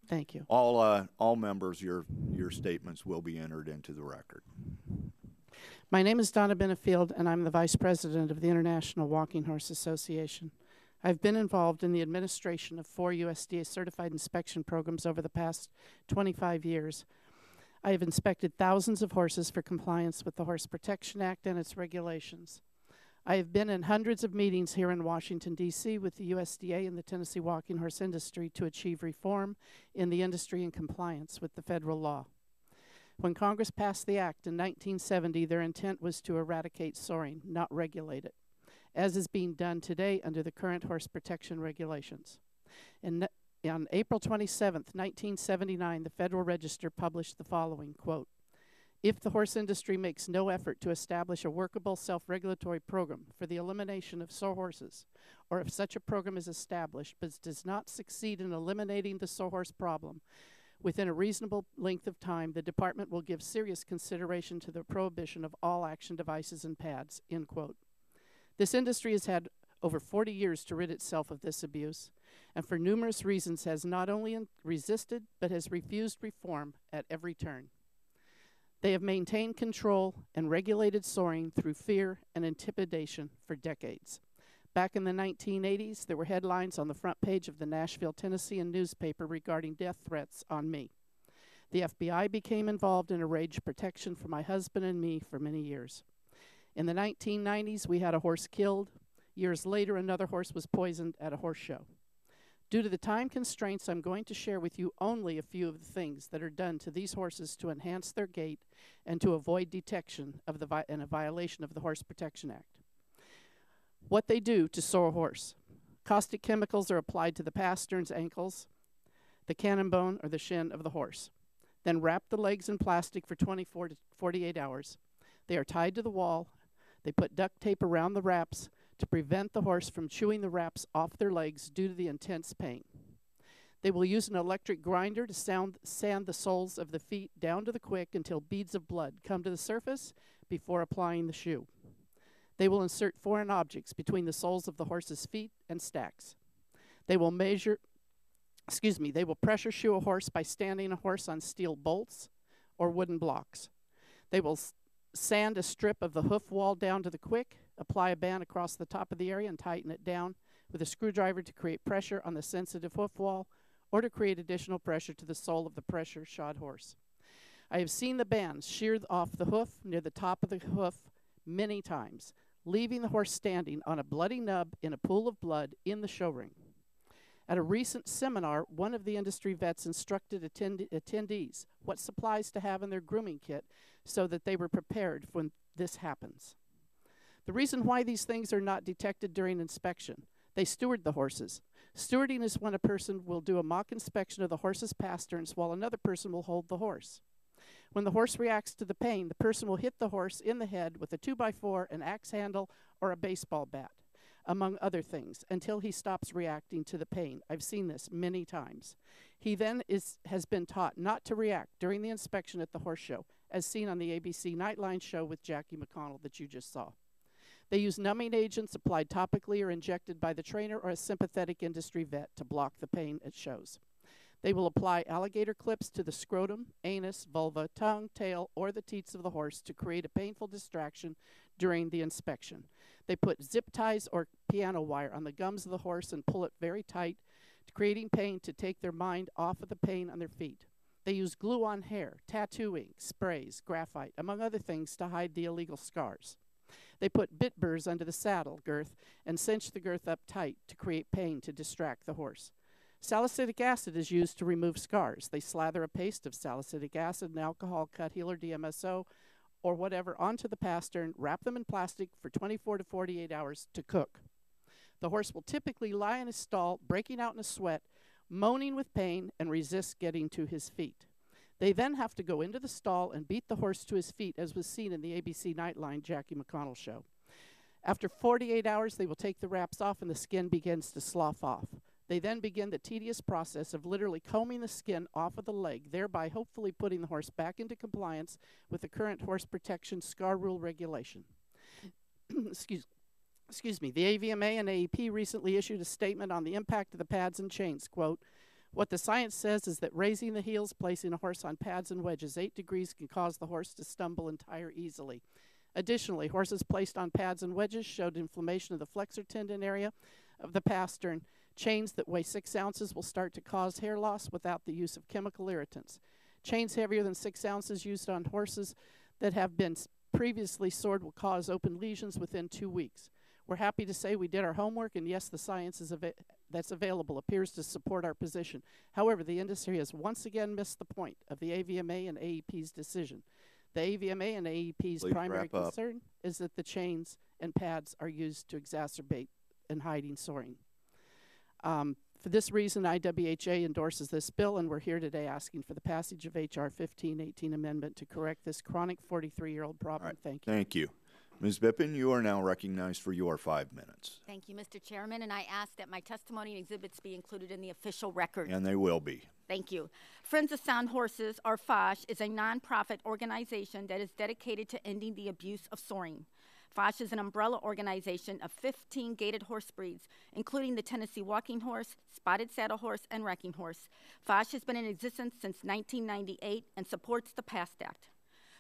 Thank you. All members, your statements will be entered into the record. My name is Donna Benefield, and I'm the Vice President of the International Walking Horse Association. I've been involved in the administration of 4 USDA certified inspection programs over the past 25 years. I have inspected thousands of horses for compliance with the Horse Protection Act and its regulations. I have been in hundreds of meetings here in Washington, D.C. with the USDA and the Tennessee walking horse industry to achieve reform in the industry in compliance with the federal law. When Congress passed the act in 1970, their intent was to eradicate soring, not regulate it, as is being done today under the current horse protection regulations. On April 27, 1979, the Federal Register published the following, quote, "If the horse industry makes no effort to establish a workable self-regulatory program for the elimination of sore horses, or if such a program is established but does not succeed in eliminating the sore horse problem within a reasonable length of time, the department will give serious consideration to the prohibition of all action devices and pads," end quote. This industry has had over 40 years to rid itself of this abuse, and for numerous reasons has not only resisted, but has refused reform at every turn. They have maintained control and regulated soring through fear and intimidation for decades. Back in the 1980s, there were headlines on the front page of the Nashville, Tennessean newspaper regarding death threats on me. The FBI became involved in rage protection for my husband and me for many years. In the 1990s, we had a horse killed. Years later, another horse was poisoned at a horse show. Due to the time constraints, I'm going to share with you only a few of the things that are done to these horses to enhance their gait and to avoid detection of and a violation of the Horse Protection Act. What they do to sore a horse. Caustic chemicals are applied to the pasterns, ankles, the cannon bone, or the shin of the horse. Then wrap the legs in plastic for 24 to 48 hours. They are tied to the wall. They put duct tape around the wraps to prevent the horse from chewing the wraps off their legs due to the intense pain. They will use an electric grinder to sand the soles of the feet down to the quick until beads of blood come to the surface before applying the shoe. They will insert foreign objects between the soles of the horse's feet and stacks. They will pressure shoe a horse by standing a horse on steel bolts or wooden blocks. They will sand a strip of the hoof wall down to the quick, apply a band across the top of the area and tighten it down with a screwdriver to create pressure on the sensitive hoof wall or to create additional pressure to the sole of the pressure shod horse. I have seen the bands sheared off the hoof near the top of the hoof many times, leaving the horse standing on a bloody nub in a pool of blood in the show ring. At a recent seminar, one of the industry vets instructed attendees what supplies to have in their grooming kit so that they were prepared when this happens. The reason why these things are not detected during inspection: they steward the horses. Stewarding is when a person will do a mock inspection of the horse's pasterns while another person will hold the horse. When the horse reacts to the pain, the person will hit the horse in the head with a 2x4, an axe handle, or a baseball bat, among other things, until he stops reacting to the pain. I've seen this many times. He then has been taught not to react during the inspection at the horse show, as seen on the ABC Nightline show with Jackie McConnell that you just saw. They use numbing agents applied topically or injected by the trainer or a sympathetic industry vet to block the pain at shows. They will apply alligator clips to the scrotum, anus, vulva, tongue, tail, or the teats of the horse to create a painful distraction during the inspection. They put zip ties or piano wire on the gums of the horse and pull it very tight, creating pain to take their mind off of the pain on their feet. They use glue on hair, tattooing, sprays, graphite, among other things to hide the illegal scars. They put bit burrs under the saddle girth and cinch the girth up tight to create pain to distract the horse. Salicylic acid is used to remove scars. They slather a paste of salicylic acid and alcohol cut healer DMSO or whatever onto the pastern, wrap them in plastic for 24 to 48 hours to cook. The horse will typically lie in his stall, breaking out in a sweat, moaning with pain, and resist getting to his feet. They then have to go into the stall and beat the horse to his feet, as was seen in the ABC Nightline Jackie McConnell show. After 48 hours, they will take the wraps off and the skin begins to slough off. They then begin the tedious process of literally combing the skin off of the leg, thereby hopefully putting the horse back into compliance with the current horse protection SCAR rule regulation. Excuse me. The AVMA and AEP recently issued a statement on the impact of the pads and chains. Quote, "What the science says is that raising the heels, placing a horse on pads and wedges 8 degrees can cause the horse to stumble and tire easily. Additionally, horses placed on pads and wedges showed inflammation of the flexor tendon area of the pastern. Chains that weigh 6 ounces will start to cause hair loss without the use of chemical irritants. Chains heavier than 6 ounces used on horses that have been previously sored will cause open lesions within 2 weeks. We're happy to say we did our homework, and yes, the science that's available appears to support our position. However, the industry has once again missed the point of the AVMA and AEP's decision. The AVMA and AEP's primary concern is that the chains and pads are used to exacerbate and hiding soring. For this reason, IWHA endorses this bill, and we're here today asking for the passage of H.R. 1518 amendment to correct this chronic 43-year-old problem. Right. Thank you. Thank you. Ms. Bippen, you are now recognized for your 5 minutes. Thank you, Mr. Chairman, and I ask that my testimony and exhibits be included in the official record. And they will be. Thank you. Friends of Sound Horses, or FOSH, is a nonprofit organization that is dedicated to ending the abuse of soring. FOSH is an umbrella organization of 15 gaited horse breeds, including the Tennessee Walking Horse, Spotted Saddle Horse, and Wrecking Horse. FOSH has been in existence since 1998 and supports the PAST Act.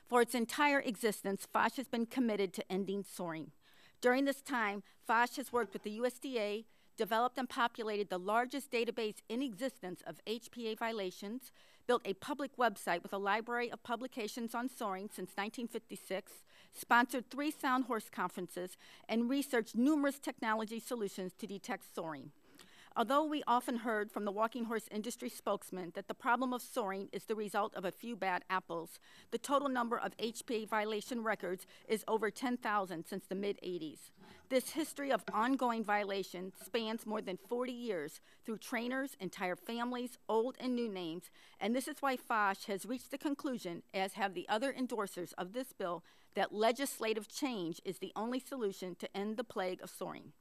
For its entire existence, FOSH has been committed to ending soring. During this time, FOSH has worked with the USDA, developed and populated the largest database in existence of HPA violations, built a public website with a library of publications on soring since 1956, sponsored 3 Sound Horse conferences, and researched numerous technology solutions to detect soring. Although we often heard from the walking horse industry spokesman that the problem of soring is the result of a few bad apples, the total number of HPA violation records is over 10,000 since the mid-'80s. This history of ongoing violations spans more than 40 years through trainers, entire families, old and new names, and this is why FOSH has reached the conclusion, as have the other endorsers of this bill, that legislative change is the only solution to end the plague of soring.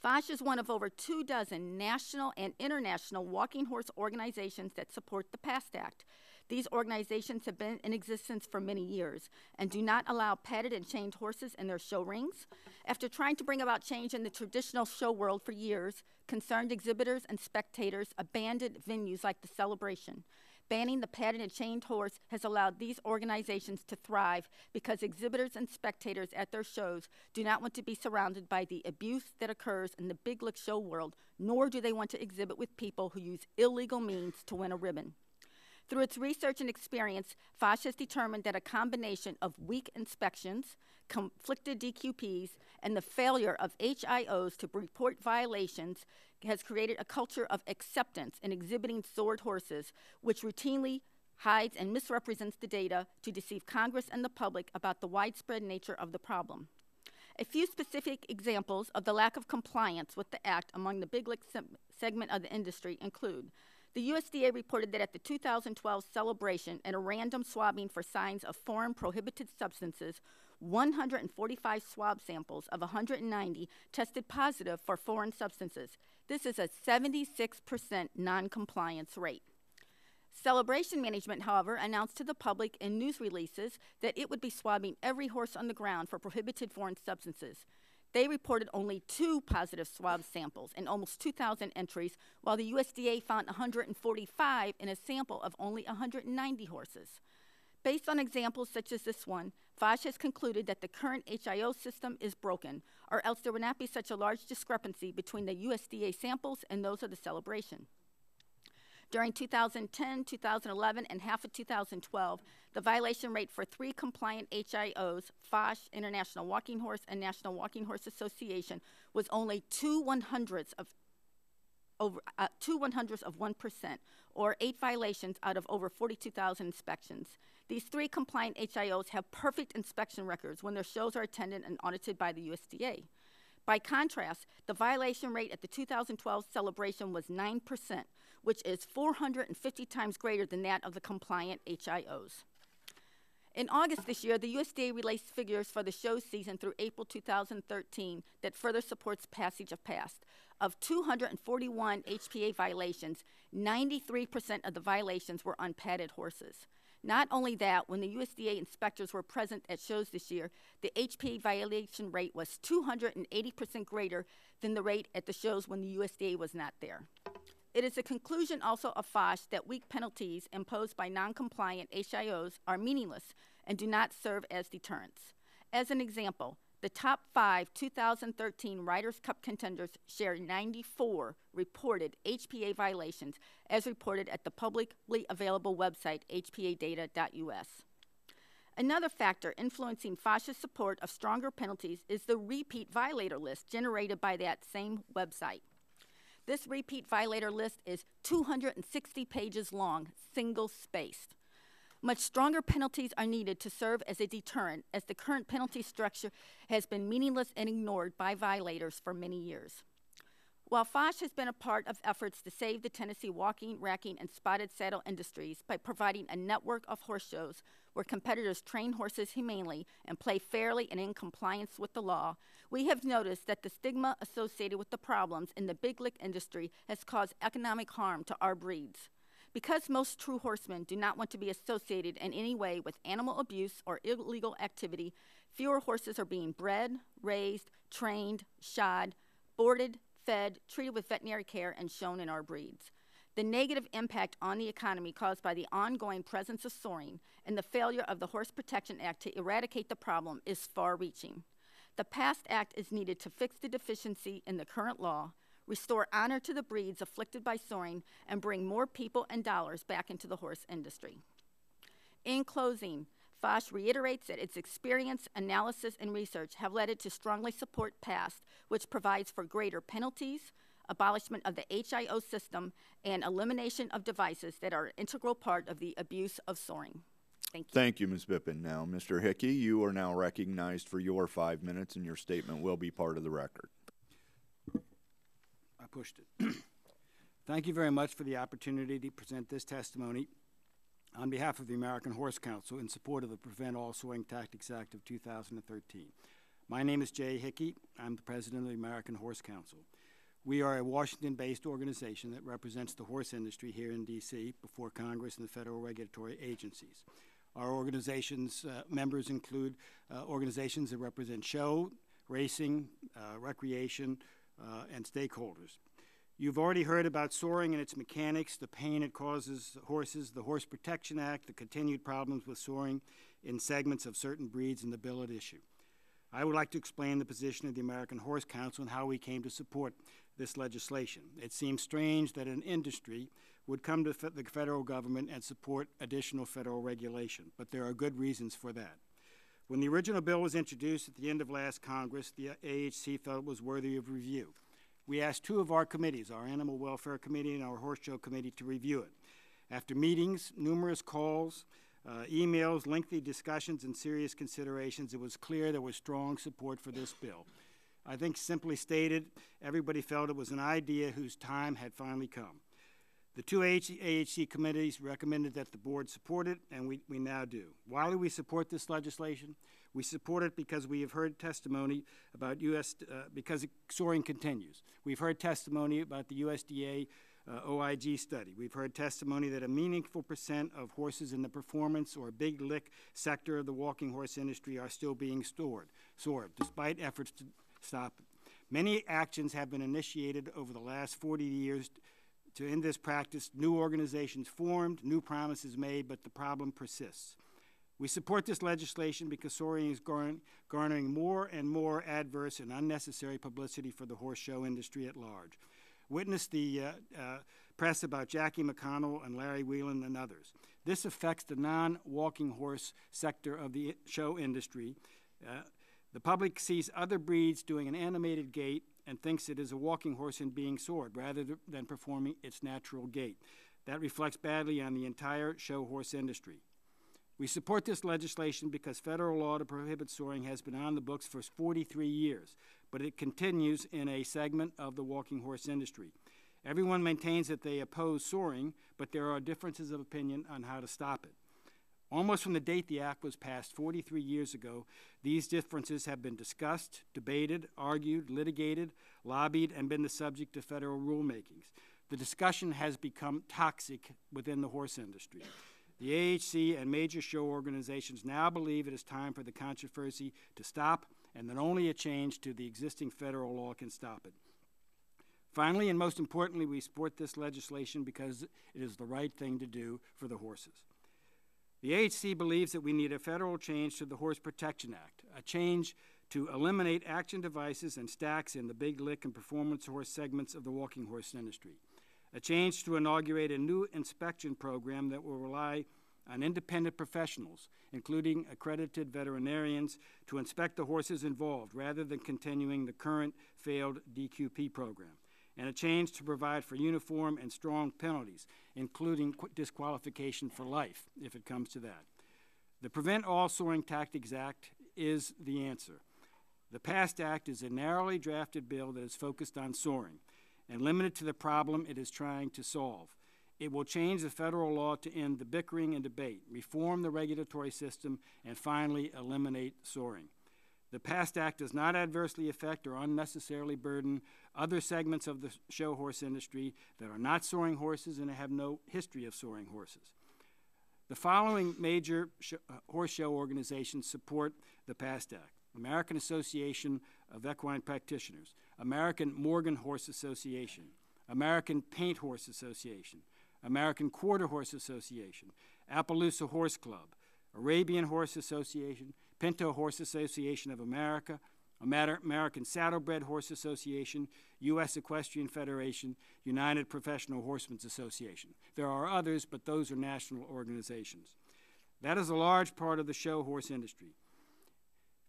FOSH is one of over 24 national and international walking horse organizations that support the PAST Act. These organizations have been in existence for many years and do not allow padded and chained horses in their show rings. After trying to bring about change in the traditional show world for years, concerned exhibitors and spectators abandoned venues like the Celebration. Banning the padded and chained horse has allowed these organizations to thrive because exhibitors and spectators at their shows do not want to be surrounded by the abuse that occurs in the big lick show world, nor do they want to exhibit with people who use illegal means to win a ribbon. Through its research and experience, FOSH has determined that a combination of weak inspections, conflicted DQPs, and the failure of HIOs to report violations has created a culture of acceptance in exhibiting sored horses, which routinely hides and misrepresents the data to deceive Congress and the public about the widespread nature of the problem. A few specific examples of the lack of compliance with the Act among the big lick segment of the industry include: the USDA reported that at the 2012 Celebration, in a random swabbing for signs of foreign prohibited substances, 145 swab samples of 190 tested positive for foreign substances. This is a 76% non-compliance rate. Celebration Management, however, announced to the public in news releases that it would be swabbing every horse on the ground for prohibited foreign substances. They reported only 2 positive swab samples in almost 2,000 entries, while the USDA found 145 in a sample of only 190 horses. Based on examples such as this one, FOSH has concluded that the current HIO system is broken, or else there would not be such a large discrepancy between the USDA samples and those of the Celebration. During 2010, 2011, and half of 2012, the violation rate for 3 compliant HIOs, FOSH, International Walking Horse, and National Walking Horse Association, was only 2/100ths of over 0.02%, or 8 violations out of over 42,000 inspections. These 3 compliant HIOs have perfect inspection records when their shows are attended and audited by the USDA. By contrast, the violation rate at the 2012 celebration was 9%, which is 450 times greater than that of the compliant HIOs. In August this year, the USDA released figures for the show season through April 2013 that further supports passage of PAST. Of 241 HPA violations, 93% of the violations were on padded horses. Not only that, when the USDA inspectors were present at shows this year, the HPA violation rate was 280% greater than the rate at the shows when the USDA was not there. It is a conclusion also of FOSH that weak penalties imposed by non-compliant HIOs are meaningless and do not serve as deterrents. As an example, the top 5 2013 Riders' Cup contenders share 94 reported HPA violations as reported at the publicly available website hpadata.us. Another factor influencing FOSH's support of stronger penalties is the repeat violator list generated by that same website. This repeat violator list is 260 pages long, single-spaced. Much stronger penalties are needed to serve as a deterrent, as the current penalty structure has been meaningless and ignored by violators for many years. While FOSH has been a part of efforts to save the Tennessee walking, racking, and spotted saddle industries by providing a network of horse shows where competitors train horses humanely and play fairly and in compliance with the law, we have noticed that the stigma associated with the problems in the big lick industry has caused economic harm to our breeds. Because most true horsemen do not want to be associated in any way with animal abuse or illegal activity, fewer horses are being bred, raised, trained, shod, boarded, fed, treated with veterinary care, and shown in our breeds. The negative impact on the economy caused by the ongoing presence of soring and the failure of the Horse Protection Act to eradicate the problem is far-reaching. The PAST Act is needed to fix the deficiency in the current law, restore honor to the breeds afflicted by soring, and bring more people and dollars back into the horse industry. In closing, FOSH reiterates that its experience, analysis, and research have led it to strongly support PAST, which provides for greater penalties, abolishment of the HIO system, and elimination of devices that are an integral part of the abuse of soring. Thank you. Thank you, Ms. Bippen. Now, Mr. Hickey, you are now recognized for your 5 minutes, and your statement will be part of the record. I pushed it. Thank you very much for the opportunity to present this testimony on behalf of the American Horse Council in support of the Prevent All Soring Tactics Act of 2013. My name is Jay Hickey. I'm the president of the American Horse Council. We are a Washington-based organization that represents the horse industry here in D.C. before Congress and the federal regulatory agencies. Our organization's members include organizations that represent show, racing, recreation, and stakeholders. You've already heard about soring and its mechanics, the pain it causes horses, the Horse Protection Act, the continued problems with soring in segments of certain breeds, and the bill at issue. I would like to explain the position of the American Horse Council and how we came to support this legislation. It seems strange that an industry would come to the federal government and support additional federal regulation, but there are good reasons for that. When the original bill was introduced at the end of last Congress, the AHC felt it was worthy of review. We asked 2 of our committees, our Animal Welfare Committee and our Horse Show Committee, to review it. After meetings, numerous calls, emails, lengthy discussions, and serious considerations, it was clear there was strong support for this bill. I think simply stated, everybody felt it was an idea whose time had finally come. The 2 AHC committees recommended that the board support it, and we now do. Why do we support this legislation? We support it because we have heard testimony about because soring continues. We've heard testimony about the USDA OIG study. We've heard testimony that a meaningful % of horses in the performance or big lick sector of the walking horse industry are still being sored, despite efforts to stop it. Many actions have been initiated over the last 40 years to end this practice. New organizations formed, new promises made, but the problem persists. We support this legislation because soring is garnering more and more adverse and unnecessary publicity for the horse show industry at large. Witness the press about Jackie McConnell and Larry Whelan and others. This affects the non-walking horse sector of the show industry. The public sees other breeds doing an animated gait and thinks it is a walking horse and being sored rather than performing its natural gait. That reflects badly on the entire show horse industry. We support this legislation because federal law to prohibit soring has been on the books for 43 years, but it continues in a segment of the walking horse industry. Everyone maintains that they oppose soring, but there are differences of opinion on how to stop it. Almost from the date the act was passed 43 years ago, these differences have been discussed, debated, argued, litigated, lobbied, and been the subject of federal rulemakings. The discussion has become toxic within the horse industry. The AHC and major show organizations now believe it is time for the controversy to stop, and that only a change to the existing federal law can stop it. Finally, and most importantly, we support this legislation because it is the right thing to do for the horses. The AHC believes that we need a federal change to the Horse Protection Act, a change to eliminate action devices and stacks in the big lick and performance horse segments of the walking horse industry, a change to inaugurate a new inspection program that will rely on independent professionals, including accredited veterinarians, to inspect the horses involved rather than continuing the current failed DQP program, and a change to provide for uniform and strong penalties, including disqualification for life, if it comes to that. The Prevent All Soring Tactics Act is the answer. The past act is a narrowly drafted bill that is focused on soring and limited to the problem it is trying to solve. It will change the federal law to end the bickering and debate, reform the regulatory system, and finally eliminate soring. The past act does not adversely affect or unnecessarily burden other segments of the show horse industry that are not soring horses and have no history of soring horses. The following major horse show organizations support the past act: American Association of Equine Practitioners, American Morgan Horse Association, American Paint Horse Association, American Quarter Horse Association, Appaloosa Horse Club, Arabian Horse Association, Pinto Horse Association of America, American Saddlebred Horse Association, U.S. Equestrian Federation, United Professional Horsemen's Association. There are others, but those are national organizations. That is a large part of the show horse industry.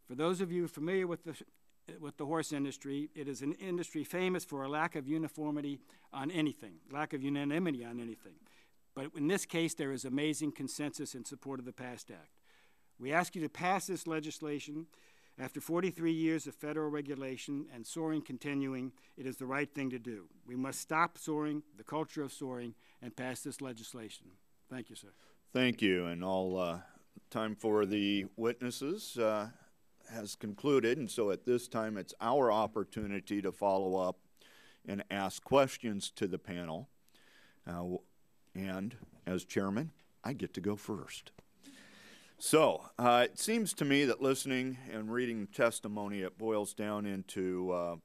For those of you familiar with the horse industry, it is an industry famous for a lack of uniformity on anything, lack of unanimity on anything. But in this case, there is amazing consensus in support of the past act. We ask you to pass this legislation. After 43 years of federal regulation and soring continuing, it is the right thing to do. We must stop soring, the culture of soring, and pass this legislation. Thank you, sir. Thank you. And all time for the witnesses has concluded, and so at this time it's our opportunity to follow up and ask questions to the panel. And as chairman, I get to go first. So it seems to me that listening and reading testimony, it boils down into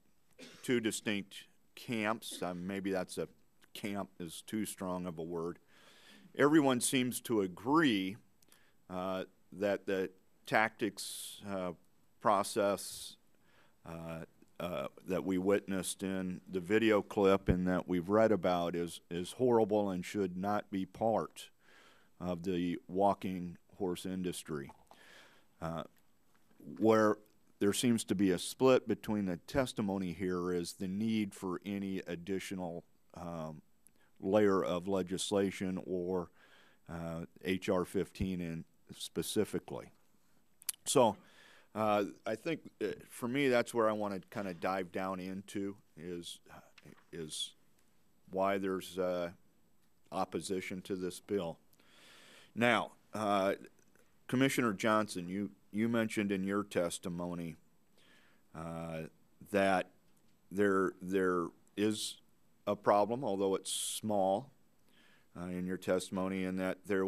two distinct camps. Maybe that's a camp is too strong of a word. Everyone seems to agree that the tactics process that we witnessed in the video clip and that we've read about is horrible and should not be part of the walking horse industry. Where there seems to be a split between the testimony here is the need for any additional layer of legislation or H.R. 15 in specifically. So I think for me that's where I want to kind of dive down into is why there's opposition to this bill. Now, Commissioner Johnson, you mentioned in your testimony that there is a problem, although it's small, in your testimony, and that there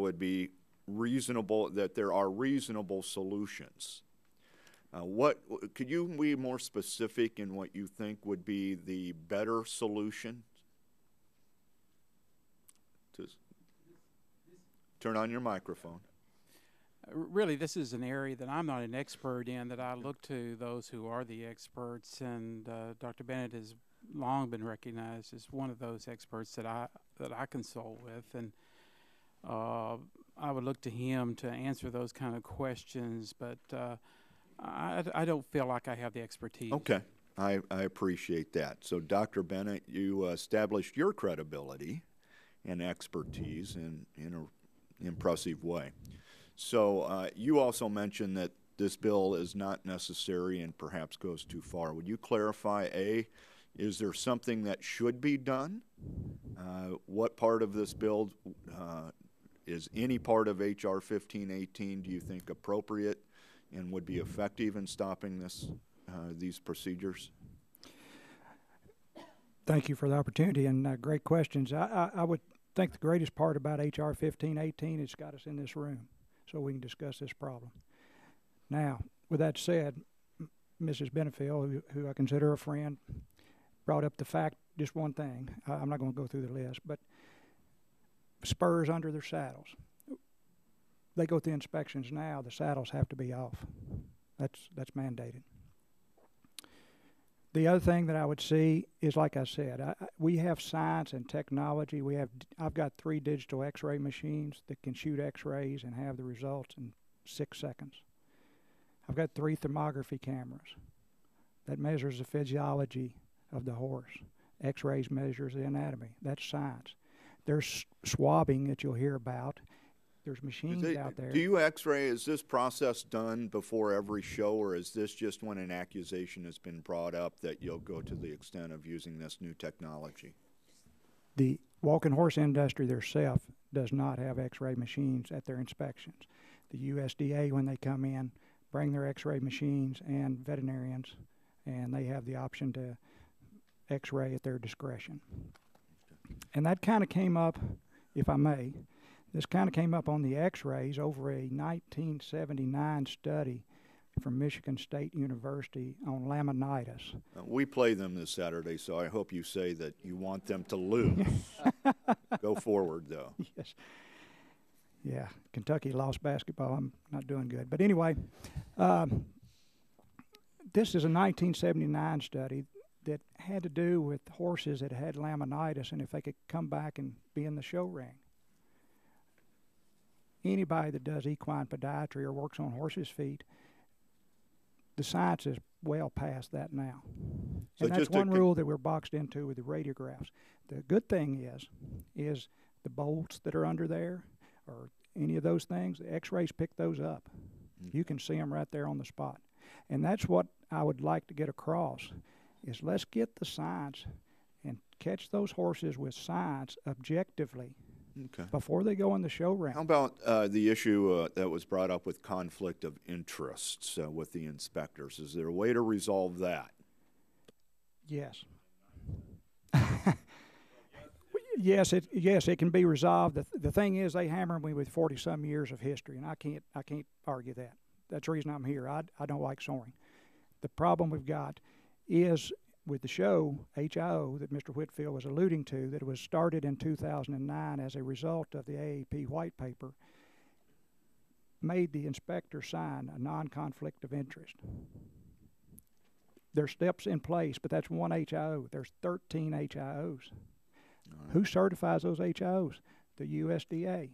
are reasonable solutions. Could you be more specific in what you think would be the better solution? Turn on your microphone. Really, this is an area that I'm not an expert in, that I look to those who are the experts, and Dr. Bennett has long been recognized as one of those experts that I consult with, and I would look to him to answer those kind of questions. But I don't feel like I have the expertise. Okay, I appreciate that. So, Dr. Bennett, you established your credibility and expertise in an impressive way. So, you also mentioned that this bill is not necessary and perhaps goes too far. Would you clarify, A, is there something that should be done? What part of this bill is any part of H.R. 1518, do you think, appropriate and would be effective in stopping these procedures? Thank you for the opportunity and great questions. I would think the greatest part about H.R. 1518 is got us in this room so we can discuss this problem. Now, with that said, Mrs. Benefield, who I consider a friend, brought up the fact, just one thing. I'm not going to go through the list, but spurs under their saddles. They go through inspections now, the saddles have to be off. That's mandated. The other thing that I would see is, like I said, we have science and technology. I've got 3 digital x-ray machines that can shoot x-rays and have the results in 6 seconds. I've got 3 thermography cameras that measures the physiology of the horse. X-rays measures the anatomy. That's science. There's swabbing that you'll hear about. There's machines out there. Do you x-ray, is this process done before every show, or is this just when an accusation has been brought up that you'll go to the extent of using this new technology? The walking horse industry themselves does not have x-ray machines at their inspections. The USDA, when they come in, bring their x-ray machines and veterinarians, and they have the option to x-ray at their discretion. And that kind of came up, if I may, this kind of came up on the x-rays over a 1979 study from Michigan State University on laminitis. We play them this Saturday, so I hope you say that you want them to lose. Go forward, though. Yes. Yeah, Kentucky lost basketball. I'm not doing good. But anyway, this is a 1979 study that had to do with horses that had laminitis and if they could come back and be in the show ring. Anybody that does equine podiatry or works on horses' feet, the science is well past that now. So and that's one rule that we're boxed into with the radiographs. The good thing is the bolts that are under there or any of those things, the x-rays pick those up. You can see them right there on the spot. And that's what I would like to get across, is let's get the science and catch those horses with science objectively before they go in the show ring. How about the issue that was brought up with conflict of interests with the inspectors? Is there a way to resolve that? Yes. Yes, it can be resolved. The thing is, they hammer me with 40-some years of history, and I can't argue that. That's the reason I'm here. I don't like soaring. The problem we've got is with the show, HIO, that Mr. Whitfield was alluding to, that it was started in 2009 as a result of the AAP white paper, made the inspector sign a non-conflict of interest. There's steps in place, but that's one HIO. There's 13 HIOs. Who certifies those HIOs? The USDA.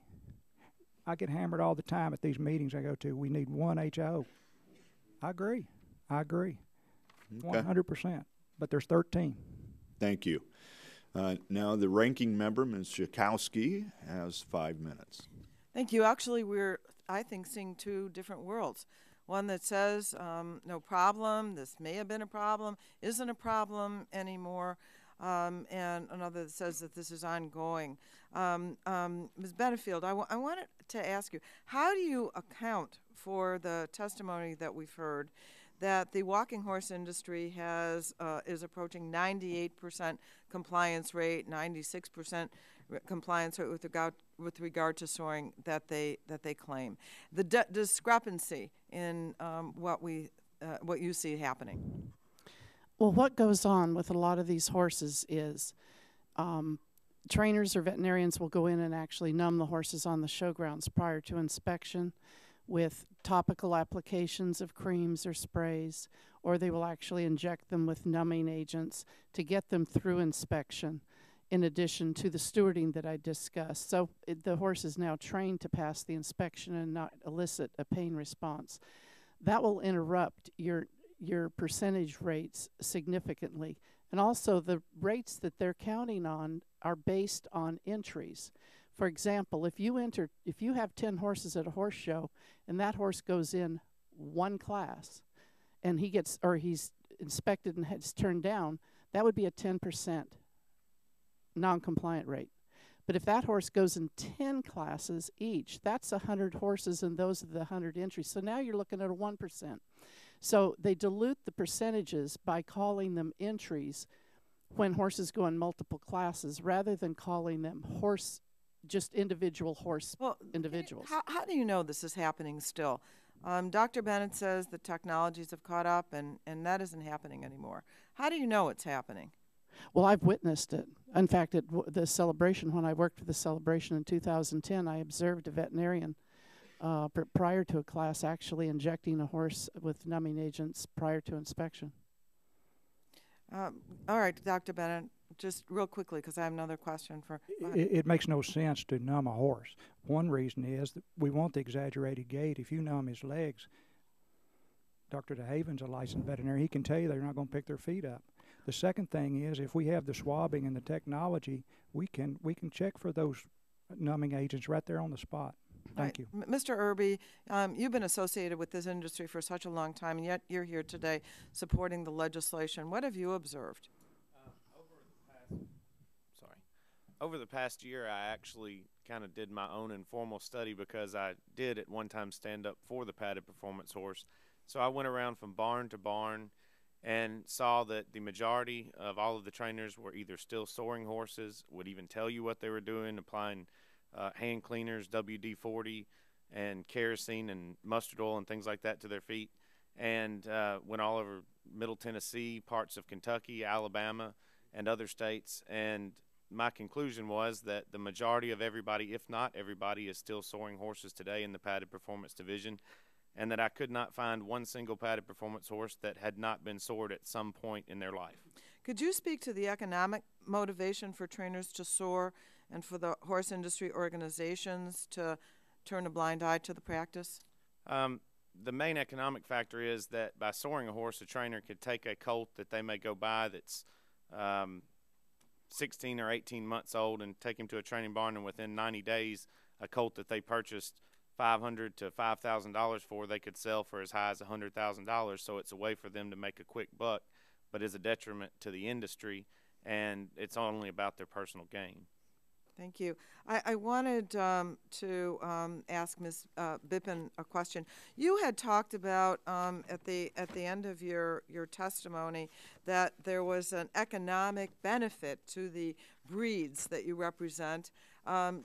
I get hammered all the time at these meetings I go to. We need one HIO. I agree. 100%. But there's 13. Thank you. Now the ranking member, Ms. Schakowsky, has 5 minutes. Thank you. Actually, we're, I think, seeing 2 different worlds. One that says no problem, this may have been a problem, isn't a problem anymore, and another that says that this is ongoing. Ms. Benefield, I wanted to ask you, how do you account for the testimony that we've heard that the walking horse industry is approaching 98% compliance rate, 96% compliance rate with regard to soaring that they claim? The discrepancy in what you see happening. Well, what goes on with a lot of these horses is trainers or veterinarians will go in and actually numb the horses on the showgrounds prior to inspection with topical applications of creams or sprays, or they will actually inject them with numbing agents to get them through inspection, in addition to the stewarding that I discussed. So the horse is now trained to pass the inspection and not elicit a pain response. that will interrupt your percentage rates significantly. And also the rates that they're counting on are based on entries. For example, if you have 10 horses at a horse show and that horse goes in one class and he's inspected and has turned down, that would be a 10% non-compliant rate. But if that horse goes in 10 classes each, that's 100 horses, and those are the 100 entries. So now you're looking at a 1%. So they dilute the percentages by calling them entries when horses go in multiple classes, rather than calling them just individual horse individuals. How do you know this is happening still? Dr. Bennett says the technologies have caught up, and that isn't happening anymore. How do you know it's happening? Well, I've witnessed it. In fact, at the celebration, when I worked for the celebration in 2010, I observed a veterinarian prior to a class actually injecting a horse with numbing agents prior to inspection. All right, Dr. Bennett, just real quickly, because I have another question for... It makes no sense to numb a horse. One reason is that we want the exaggerated gait. If you numb his legs, Dr. DeHaven's a licensed veterinarian. He can tell you they're not going to pick their feet up. The second thing is, if we have the swabbing and the technology, we can check for those numbing agents right there on the spot. Thank you. Mr. Irby, you've been associated with this industry for such a long time, and yet you're here today supporting the legislation. What have you observed? Over the past year, I actually kind of did my own informal study, because I did at one time stand up for the padded performance horse. So I went around from barn to barn and saw that the majority of all of the trainers were either still soring horses, would even tell you what they were doing, applying hand cleaners, WD-40, and kerosene and mustard oil and things like that to their feet, and went all over Middle Tennessee, parts of Kentucky, Alabama, and other states. And my conclusion was that the majority of everybody, if not everybody, is still soring horses today in the padded performance division, and that I could not find one single padded performance horse that had not been sored at some point in their life. Could you speak to the economic motivation for trainers to soar and for the horse industry organizations to turn a blind eye to the practice? The main economic factor is that by soring a horse, a trainer could take a colt that they may go buy that's 16 or 18 months old and take him to a training barn, and within 90 days, a colt that they purchased $500 to $5,000 for, they could sell for as high as $100,000. So it's a way for them to make a quick buck, but is a detriment to the industry, and it's only about their personal gain. Thank you. I wanted to ask Ms. Bippen a question. You had talked about at the end of your testimony that there was an economic benefit to the breeds that you represent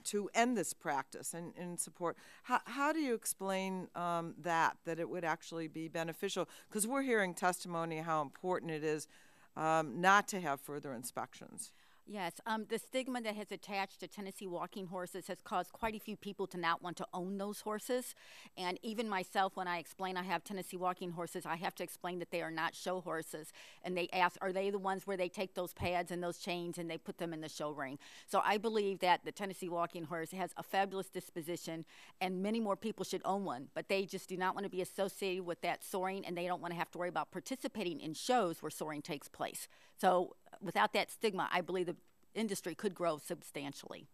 to end this practice and support. How do you explain that it would actually be beneficial? Because we're hearing testimony how important it is not to have further inspections. Yes, the stigma that has attached to Tennessee walking horses has caused quite a few people to not want to own those horses. And even myself, when I explain I have Tennessee walking horses, I have to explain that they are not show horses. And they ask, are they the ones where they take those pads and those chains and they put them in the show ring? So I believe that the Tennessee walking horse has a fabulous disposition, and many more people should own one. But they just do not want to be associated with that soaring, and they don't want to have to worry about participating in shows where soaring takes place. So without that stigma, I believe the industry could grow substantially.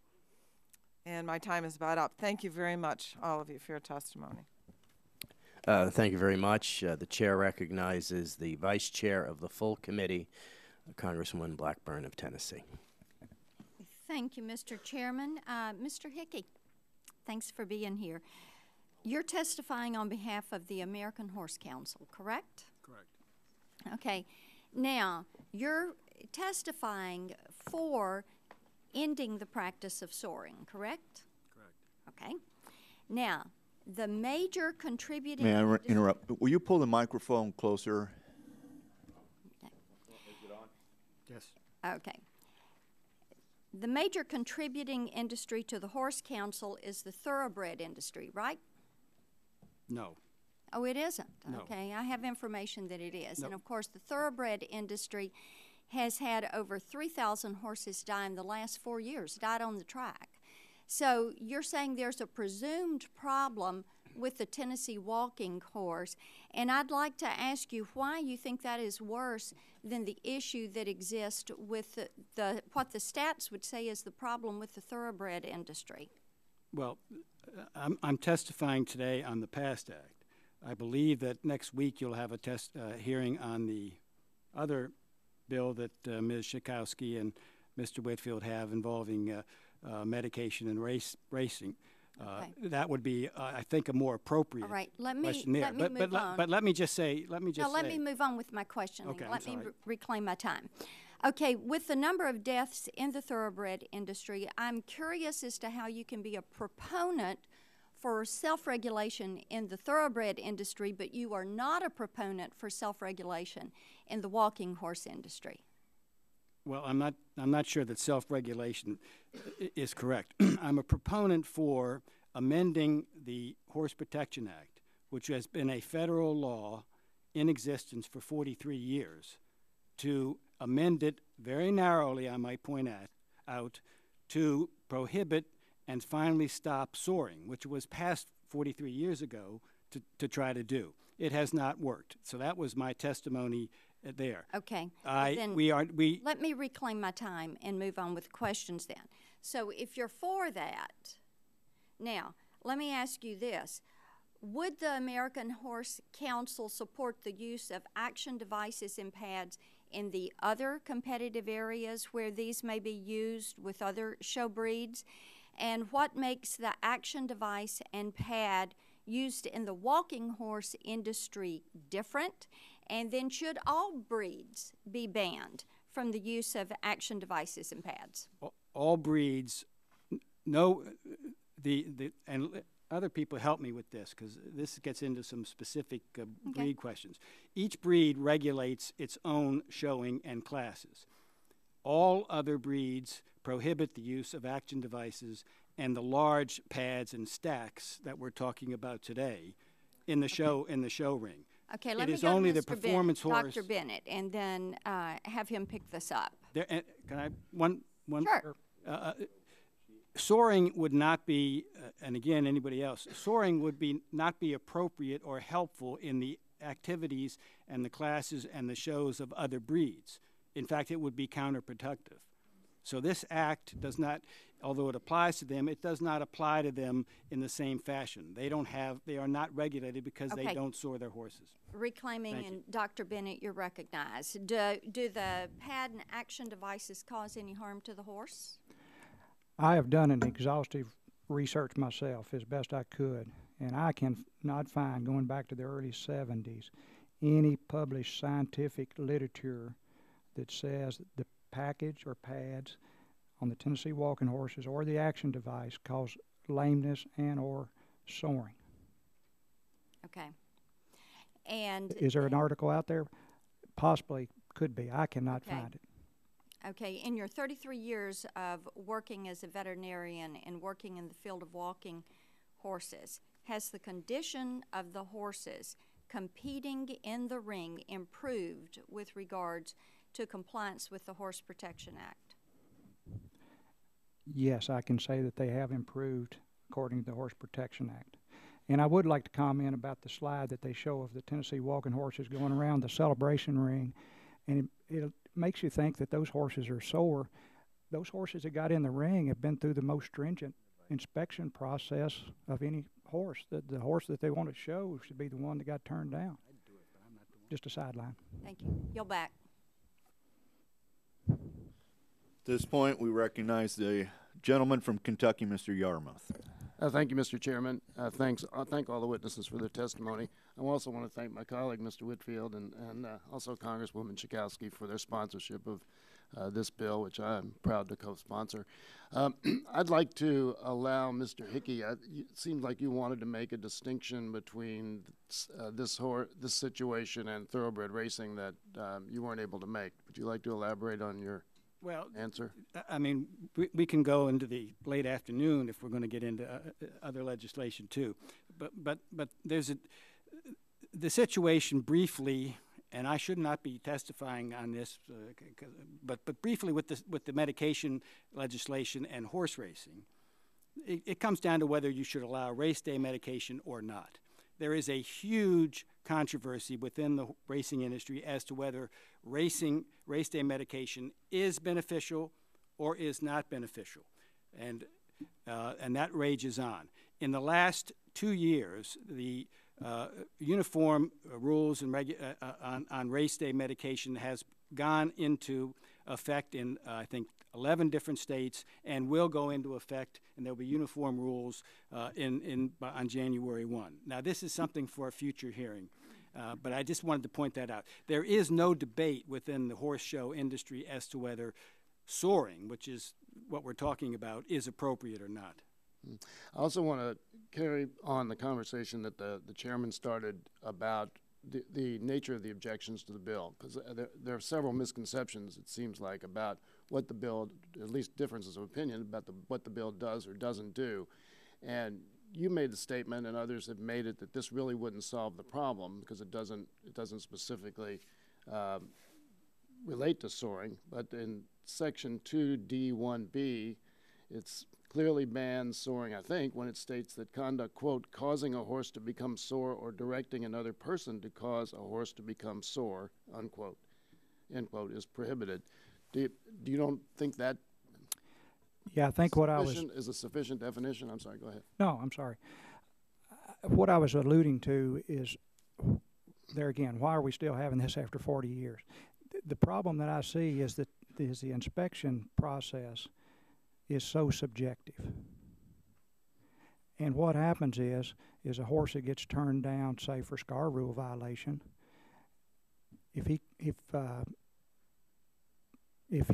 And my time is about up. Thank you very much, all of you, for your testimony. Thank you very much. The chair recognizes the vice chair of the full committee, Congresswoman Blackburn of Tennessee. Thank you, Mr. Chairman. Mr. Hickey, thanks for being here. You're testifying on behalf of the American Horse Council, correct? Correct. Okay. Now, you're testifying for ending the practice of soaring, correct? Correct. Okay. Now, the major contributing... May I interrupt? Will you pull the microphone closer? Okay. Is it on? Yes. Okay. The major contributing industry to the Horse Council is the thoroughbred industry, right? No. Oh, it isn't? No. Okay, I have information that it is. No. And of course, the thoroughbred industry has had over 3,000 horses die in the last 4 years, died on the track. So you're saying there's a presumed problem with the Tennessee walking horse, and I'd like to ask you why you think that is worse than the issue that exists with what the stats would say is the problem with the thoroughbred industry. Well, I'm testifying today on the PAST Act. I believe that next week you'll have a hearing on the other bill that Ms. Schakowsky and Mr. Whitfield have involving medication and racing. Okay. That would be, I think, a more appropriate All right, question there. But let me just say, let me move on with my questioning. Okay, let me reclaim my time. Okay, with the number of deaths in the thoroughbred industry, I'm curious as to how you can be a proponent for self-regulation in the thoroughbred industry, but you are not a proponent for self-regulation in the walking horse industry. Well, I'm not sure that self-regulation is correct. I'm a proponent for amending the Horse Protection Act, which has been a federal law in existence for 43 years, to amend it very narrowly, I might point out, to prohibit and finally stop soaring, which was passed 43 years ago to try to do. It has not worked. So that was my testimony there. Okay. Then let me reclaim my time and move on with questions then. So if you're for that, now let me ask you this. Would the American Horse Council support the use of action devices and pads in the other competitive areas where these may be used with other show breeds? And what makes the action device and pad used in the walking horse industry different? And then should all breeds be banned from the use of action devices and pads? All breeds, and other people help me with this because this gets into some specific breed questions. Each breed regulates its own showing and classes. All other breeds prohibit the use of action devices and the large pads and stacks that we're talking about today in the show ring. Okay, let it me is go only to the performance horse. Dr. Bennett, and then have him pick this up. Can I one? Sure. Soaring would not be, and again, anybody else, soaring would not be appropriate or helpful in the activities and the classes and the shows of other breeds. In fact, it would be counterproductive. So this act does not, although it applies to them, it does not apply to them in the same fashion. They are not regulated because they don't soar their horses. Reclaiming, and Dr. Bennett, you're recognized. Do the pad and action devices cause any harm to the horse? I have done an exhaustive research myself as best I could, and I can not find, going back to the early 70s, any published scientific literature that says the package or pads on the Tennessee walking horses or the action device cause lameness and or soaring. Okay. And is there an article out there? Possibly could be. I cannot find it. Okay, in your 33 years of working as a veterinarian and working in the field of walking horses, has the condition of the horses competing in the ring improved with regards to compliance with the Horse Protection Act? Yes, I can say that they have improved according to the Horse Protection Act. And I would like to comment about the slide that they show of the Tennessee walking horses going around the celebration ring, and it makes you think that those horses are sore. Those horses that got in the ring have been through the most stringent inspection process of any horse. The horse that they want to show should be the one that got turned down. Just a sideline. Thank you. Yield back. At this point, we recognize the gentleman from Kentucky, Mr. Yarmouth. Thank you, Mr. Chairman. Thank all the witnesses for their testimony. I also want to thank my colleague, Mr. Whitfield, and also Congresswoman Schakowsky for their sponsorship of this bill, which I'm proud to co-sponsor. I'd like to allow Mr. Hickey, it seems like you wanted to make a distinction between this situation and thoroughbred racing that you weren't able to make. Would you like to elaborate on your answer? I mean, we can go into the late afternoon if we're going to get into other legislation too. But there's the situation briefly, and I should not be testifying on this, but briefly with the medication legislation and horse racing. it comes down to whether you should allow race day medication or not. There is a huge controversy within the racing industry as to whether race day medication is beneficial or is not beneficial, and that rages on. In the last 2 years, the uniform rules and on race day medication has gone into effect in, I think, 11 different states, and will go into effect, and there will be uniform rules on January 1. Now, this is something for a future hearing, but I just wanted to point that out. There is no debate within the horse show industry as to whether soaring, which is what we're talking about, is appropriate or not. I also want to carry on the conversation that the chairman started about the nature of the objections to the bill, because there are several misconceptions, it seems like, about what the bill, at least differences of opinion about what the bill does or doesn't do. And you made the statement, and others have made it, that this really wouldn't solve the problem because it doesn't specifically relate to soaring. But in Section 2D1B, it's clearly bans soaring, I think, when it states that conduct, quote, causing a horse to become sore or directing another person to cause a horse to become sore, unquote, end quote, is prohibited. Do you don't think that? Yeah, I think what I was is a sufficient definition. I'm sorry. Go ahead. No, I'm sorry. What I was alluding to is, there again, why are we still having this after 40 years? The problem that I see is that the inspection process is so subjective. And what happens is a horse that gets turned down, say for SCAR rule violation, if he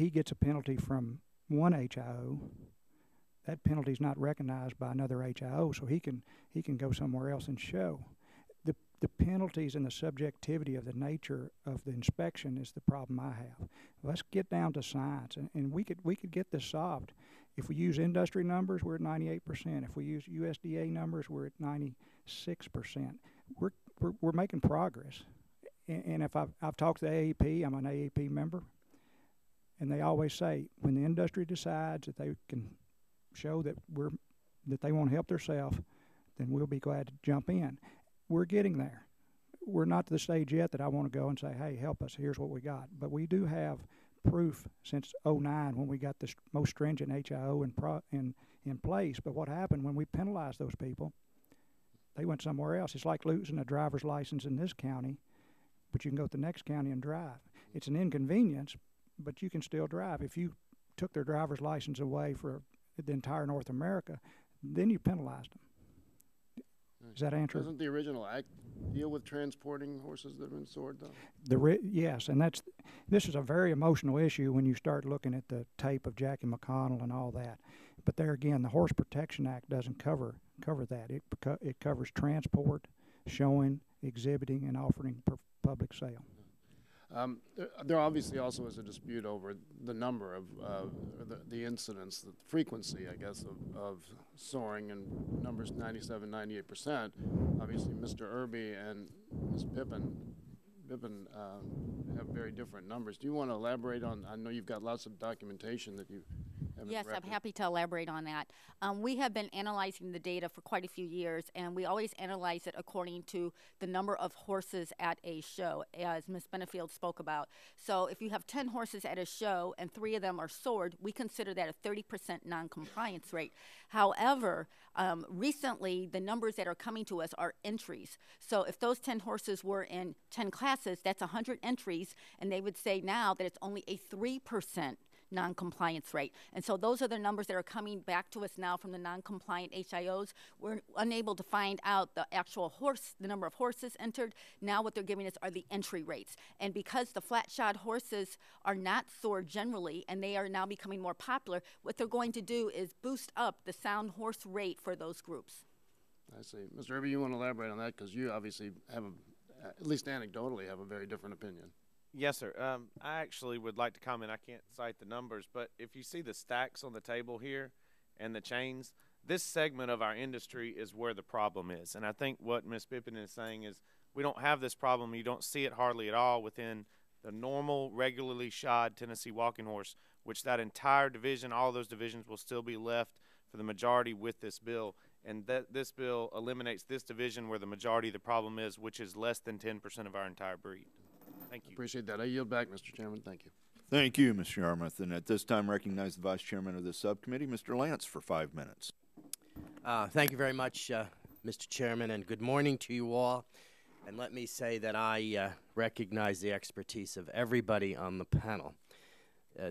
gets a penalty from one HIO, that penalty is not recognized by another HIO, so he can go somewhere else and show. The penalties and the subjectivity of the nature of the inspection is the problem I have. Let's get down to science, and we could get this solved. If we use industry numbers, we're at 98%. If we use USDA numbers, we're at 96%. We're making progress. And if I've talked to the AAP, I'm an AAP member, and they always say when the industry decides that they can show that they want to help themselves, then we'll be glad to jump in. We're getting there. We're not to the stage yet that I want to go and say, hey, help us, here's what we got. But we do have proof since '09 when we got the most stringent HIO in place. But what happened when we penalized those people? They went somewhere else. It's like losing a driver's license in this county, but you can go to the next county and drive. It's an inconvenience, but you can still drive. If you took their driver's license away for the entire North America, then you penalized them. Does that answer? Doesn't the original act deal with transporting horses that have been sored, though? Yes, and this is a very emotional issue when you start looking at the tape of Jackie McConnell and all that. But there again, the Horse Protection Act doesn't cover that. It covers transport, showing, exhibiting, and offering for public sale. There obviously also is a dispute over the number of the incidents, the frequency, I guess, of soaring, and numbers 97, 98%. Obviously, Mr. Irby and Ms. Pippin have very different numbers. Do you want to elaborate on? I know you've got lots of documentation that you haven't. Yes, I'm happy to elaborate on that. We have been analyzing the data for quite a few years, and we always analyze it according to the number of horses at a show, as Ms. Benefield spoke about. So if you have 10 horses at a show and 3 of them are sored, we consider that a 30% non-compliance rate. However, recently the numbers that are coming to us are entries. So if those 10 horses were in 10 classes, that's 100 entries, and they would say now that it's only a 3% non-compliance rate. And so those are the numbers that are coming back to us now from the non-compliant HIOs. We're unable to find out the actual the number of horses entered. Now what they're giving us are the entry rates. And because the flat-shod horses are not sored generally, and they are now becoming more popular, what they're going to do is boost up the sound horse rate for those groups. I see. Mr. Irby, you want to elaborate on that, because you obviously have, at least anecdotally, have a very different opinion. Yes, sir. I actually would like to comment. I can't cite the numbers, but if you see the stacks on the table here and the chains, this segment of our industry is where the problem is. And I think what Ms. Pippin is saying is we don't have this problem. You don't see it hardly at all within the normal, regularly shod Tennessee walking horse, which that entire division, all those divisions will still be left for the majority with this bill, and that this bill eliminates this division where the majority of the problem is, which is less than 10% of our entire breed. Thank you. Appreciate that. I yield back, Mr. Chairman. Thank you. Thank you, Mr. Yarmouth. And at this time, recognize the Vice Chairman of the subcommittee, Mr. Lance, for 5 minutes. Thank you very much, Mr. Chairman, and good morning to you all. And let me say that I recognize the expertise of everybody on the panel.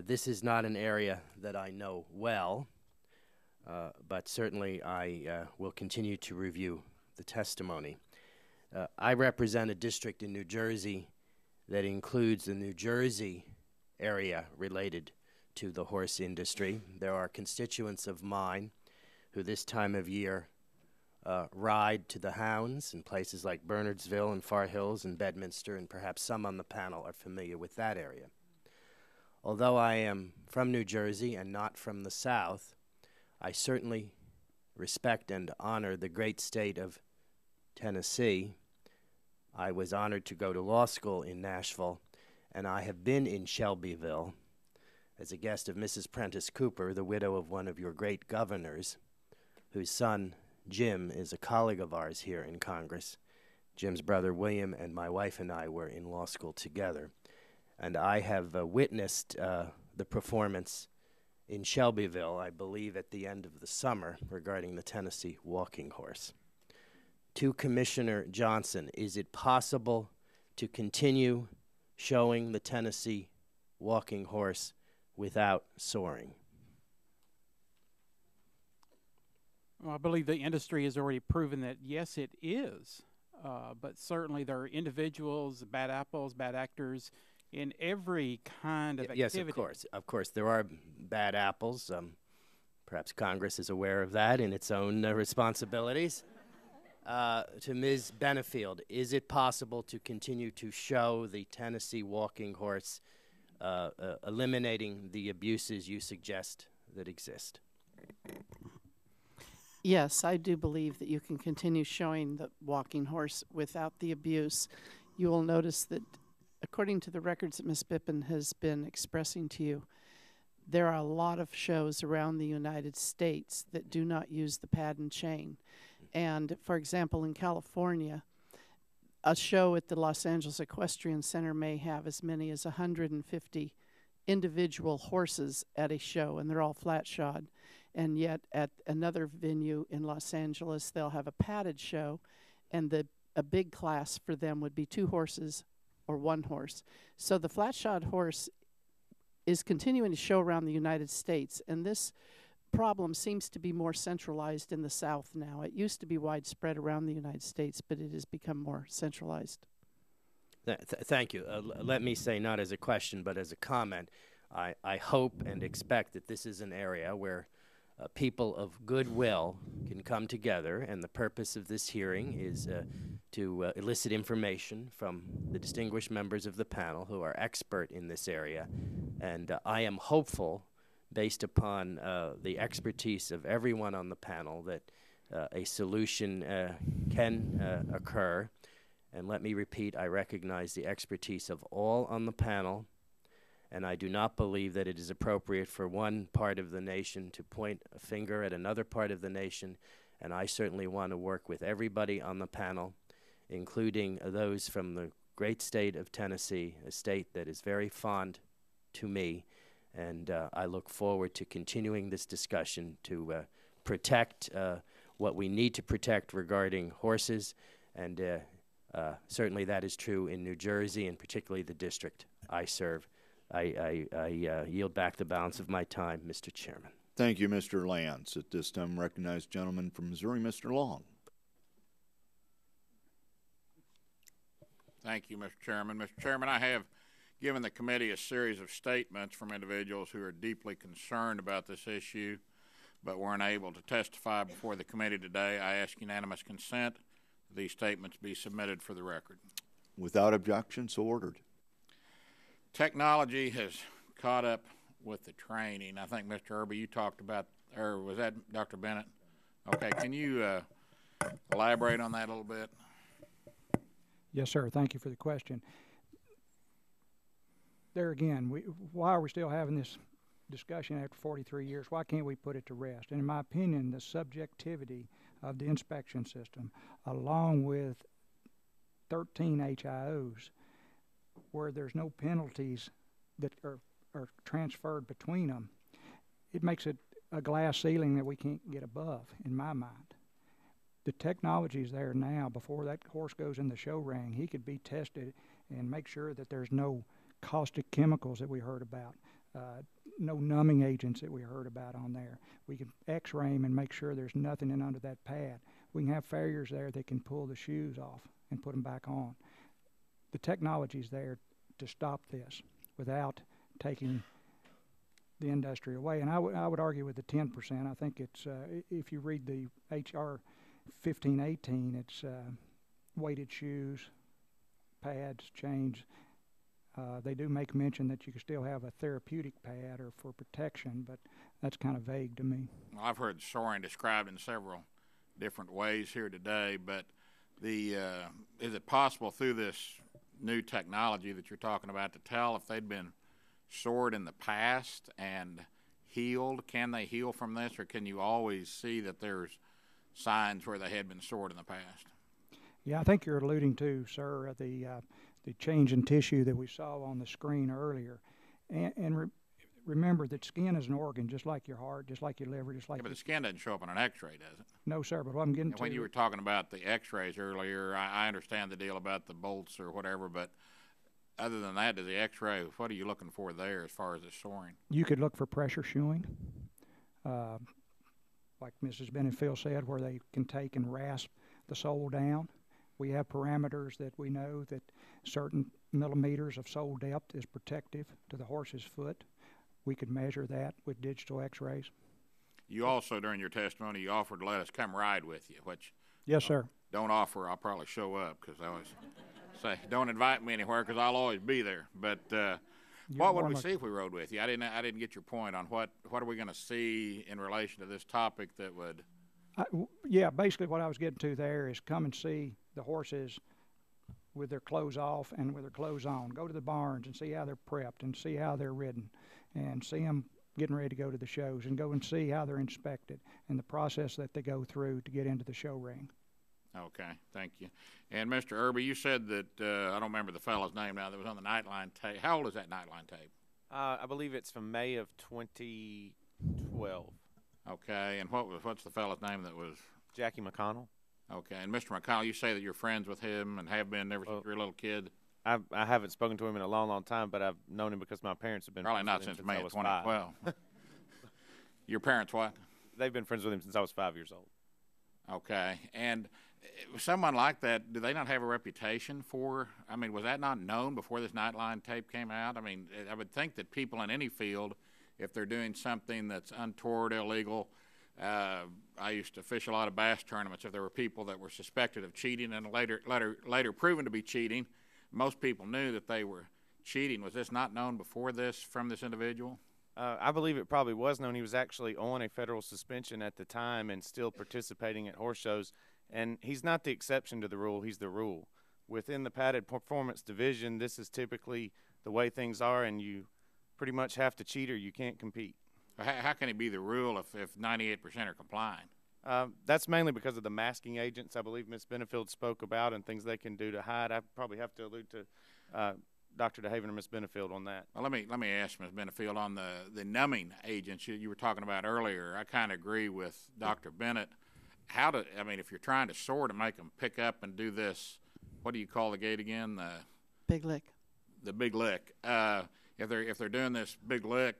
This is not an area that I know well, but certainly I will continue to review the testimony. I represent a district in New Jersey that includes the New Jersey area related to the horse industry. There are constituents of mine who this time of year ride to the hounds in places like Bernardsville and Far Hills and Bedminster, and perhaps some on the panel are familiar with that area. Although I am from New Jersey and not from the South, I certainly respect and honor the great state of Tennessee. I was honored to go to law school in Nashville, and I have been in Shelbyville as a guest of Mrs. Prentice Cooper, the widow of one of your great governors, whose son, Jim, is a colleague of ours here in Congress. Jim's brother, William, and my wife and I were in law school together. And I have witnessed the performance in Shelbyville, I believe at the end of the summer, regarding the Tennessee walking horse. To Commissioner Johnson, is it possible to continue showing the Tennessee walking horse without soaring? Well, I believe the industry has already proven that, yes, it is. But certainly there are individuals, bad apples, bad actors in every kind of activity. Yes, of course. Of course, there are bad apples. Perhaps Congress is aware of that in its own responsibilities. To Ms. Benefield, is it possible to continue to show the Tennessee walking horse, eliminating the abuses you suggest that exist? Yes, I do believe that you can continue showing the walking horse without the abuse. You will notice that, according to the records that Ms. Bippen has been expressing to you, there are a lot of shows around the United States that do not use the pad and chain. And, for example, in California, a show at the Los Angeles Equestrian Center may have as many as 150 individual horses at a show, and they're all flat-shod. And yet at another venue in Los Angeles, they'll have a padded show, and a big class for them would be 2 horses or 1 horse. So the flat-shod horse is continuing to show around the United States, and this problem seems to be more centralized in the South now. It used to be widespread around the United States, but it has become more centralized. Thank you. Let me say, not as a question, but as a comment, I hope and expect that this is an area where people of goodwill can come together, and the purpose of this hearing is to elicit information from the distinguished members of the panel who are expert in this area. And I am hopeful, based upon the expertise of everyone on the panel, that a solution can occur. And let me repeat, I recognize the expertise of all on the panel, and I do not believe that it is appropriate for one part of the nation to point a finger at another part of the nation, and I certainly want to work with everybody on the panel, including those from the great state of Tennessee, a state that is very fond to me, and I look forward to continuing this discussion to protect what we need to protect regarding horses, and certainly that is true in New Jersey, and particularly the district I serve. I yield back the balance of my time, Mr. Chairman. Thank you, Mr. Lance. At this time, recognized gentleman from Missouri, Mr. Long. Thank you, Mr. Chairman. Mr. Chairman, I have given the committee a series of statements from individuals who are deeply concerned about this issue but weren't able to testify before the committee today. I ask unanimous consent that these statements be submitted for the record. Without objection, so ordered. Technology has caught up with the training. I think, Mr. Irby, you talked about, or was that Dr. Bennett? Okay, can you elaborate on that a little bit? Yes, sir. Thank you for the question. There again, why are we still having this discussion after 43 years, why can't we put it to rest? And in my opinion, the subjectivity of the inspection system, along with 13 HIOs, where there's no penalties that are transferred between them, it makes it a glass ceiling that we can't get above, in my mind. The technology's there now. Before that horse goes in the show ring, he could be tested and make sure that there's no caustic chemicals that we heard about, no numbing agents that we heard about on there. We can x-ray him and make sure there's nothing in under that pad. We can have farriers there that can pull the shoes off and put them back on. The technology's there to stop this without taking the industry away. And I would argue with the 10%. I think it's, if you read the HR 1518, it's weighted shoes, pads, chains. They do make mention that you can still have a therapeutic pad or for protection, but that's kind of vague to me. Well, I've heard soaring described in several different ways here today, but is it possible through this new technology that you're talking about to tell if they'd been soared in the past and healed? Can they heal from this, or can you always see that there's signs where they had been soared in the past? Yeah, I think you're alluding to, sir, the change in tissue that we saw on the screen earlier. And remember that skin is an organ, just like your heart, just like your liver, just like... Yeah, but the skin doesn't show up on an x-ray, does it? No, sir, but what I'm getting and to... when you were talking about the x-rays earlier, I understand the deal about the bolts or whatever, but other than that, does the x-ray, what are you looking for there as far as the soaring? You could look for pressure shoeing, like Mrs. Benefield said, where they can take and rasp the sole down. We have parameters that we know that certain millimeters of sole depth is protective to the horse's foot. We could measure that with digital x-rays. You also, during your testimony, you offered to let us come ride with you, which... Yes, sir. Don't offer, I'll probably show up, because I always say, don't invite me anywhere, because I'll always be there. But what would we see if we rode with you? I didn't get your point on what are we going to see in relation to this topic that would... Yeah, basically what I was getting to there is come and see the horses with their clothes off and with their clothes on. Go to the barns and see how they're prepped and see how they're ridden and see them getting ready to go to the shows and go and see how they're inspected and the process that they go through to get into the show ring. Okay, thank you. And Mr. Irby, you said that, I don't remember the fellow's name now, that was on the Nightline tape. How old is that Nightline tape? I believe it's from May of 2012. Okay, and what's the fellow's name that was? Jackie McConnell. Okay, and Mr. McConnell, you say that you're friends with him and have been ever since you were a little kid? I haven't spoken to him in a long, long time, but I've known him because my parents have been probably friends not with him since May of 2012. Your parents what? They've been friends with him since I was 5 years old. Okay, and someone like that, do they not have a reputation for, I mean, was that not known before this Nightline tape came out? I mean, I would think that people in any field, if they're doing something that's untoward, illegal, I used to fish a lot of bass tournaments. If there were people that were suspected of cheating and later proven to be cheating, most people knew that they were cheating. Was this not known before this from this individual? I believe it probably was known. He was actually on a federal suspension at the time and still participating at horse shows. And he's not the exception to the rule. He's the rule. Within the padded performance division, this is typically the way things are, and you pretty much have to cheat or you can't compete. How can it be the rule if 98% are complying? That's mainly because of the masking agents I believe Ms. Benefield spoke about and things they can do to hide. I probably have to allude to Dr. DeHaven or Ms. Benefield on that. Well, let me ask Ms. Benefield on the numbing agents you were talking about earlier. I kind of agree with Dr. Bennett. I mean, if you're trying to sort and make them pick up and do this, what do you call the gate again? The big lick. The big lick. If they're doing this big lick,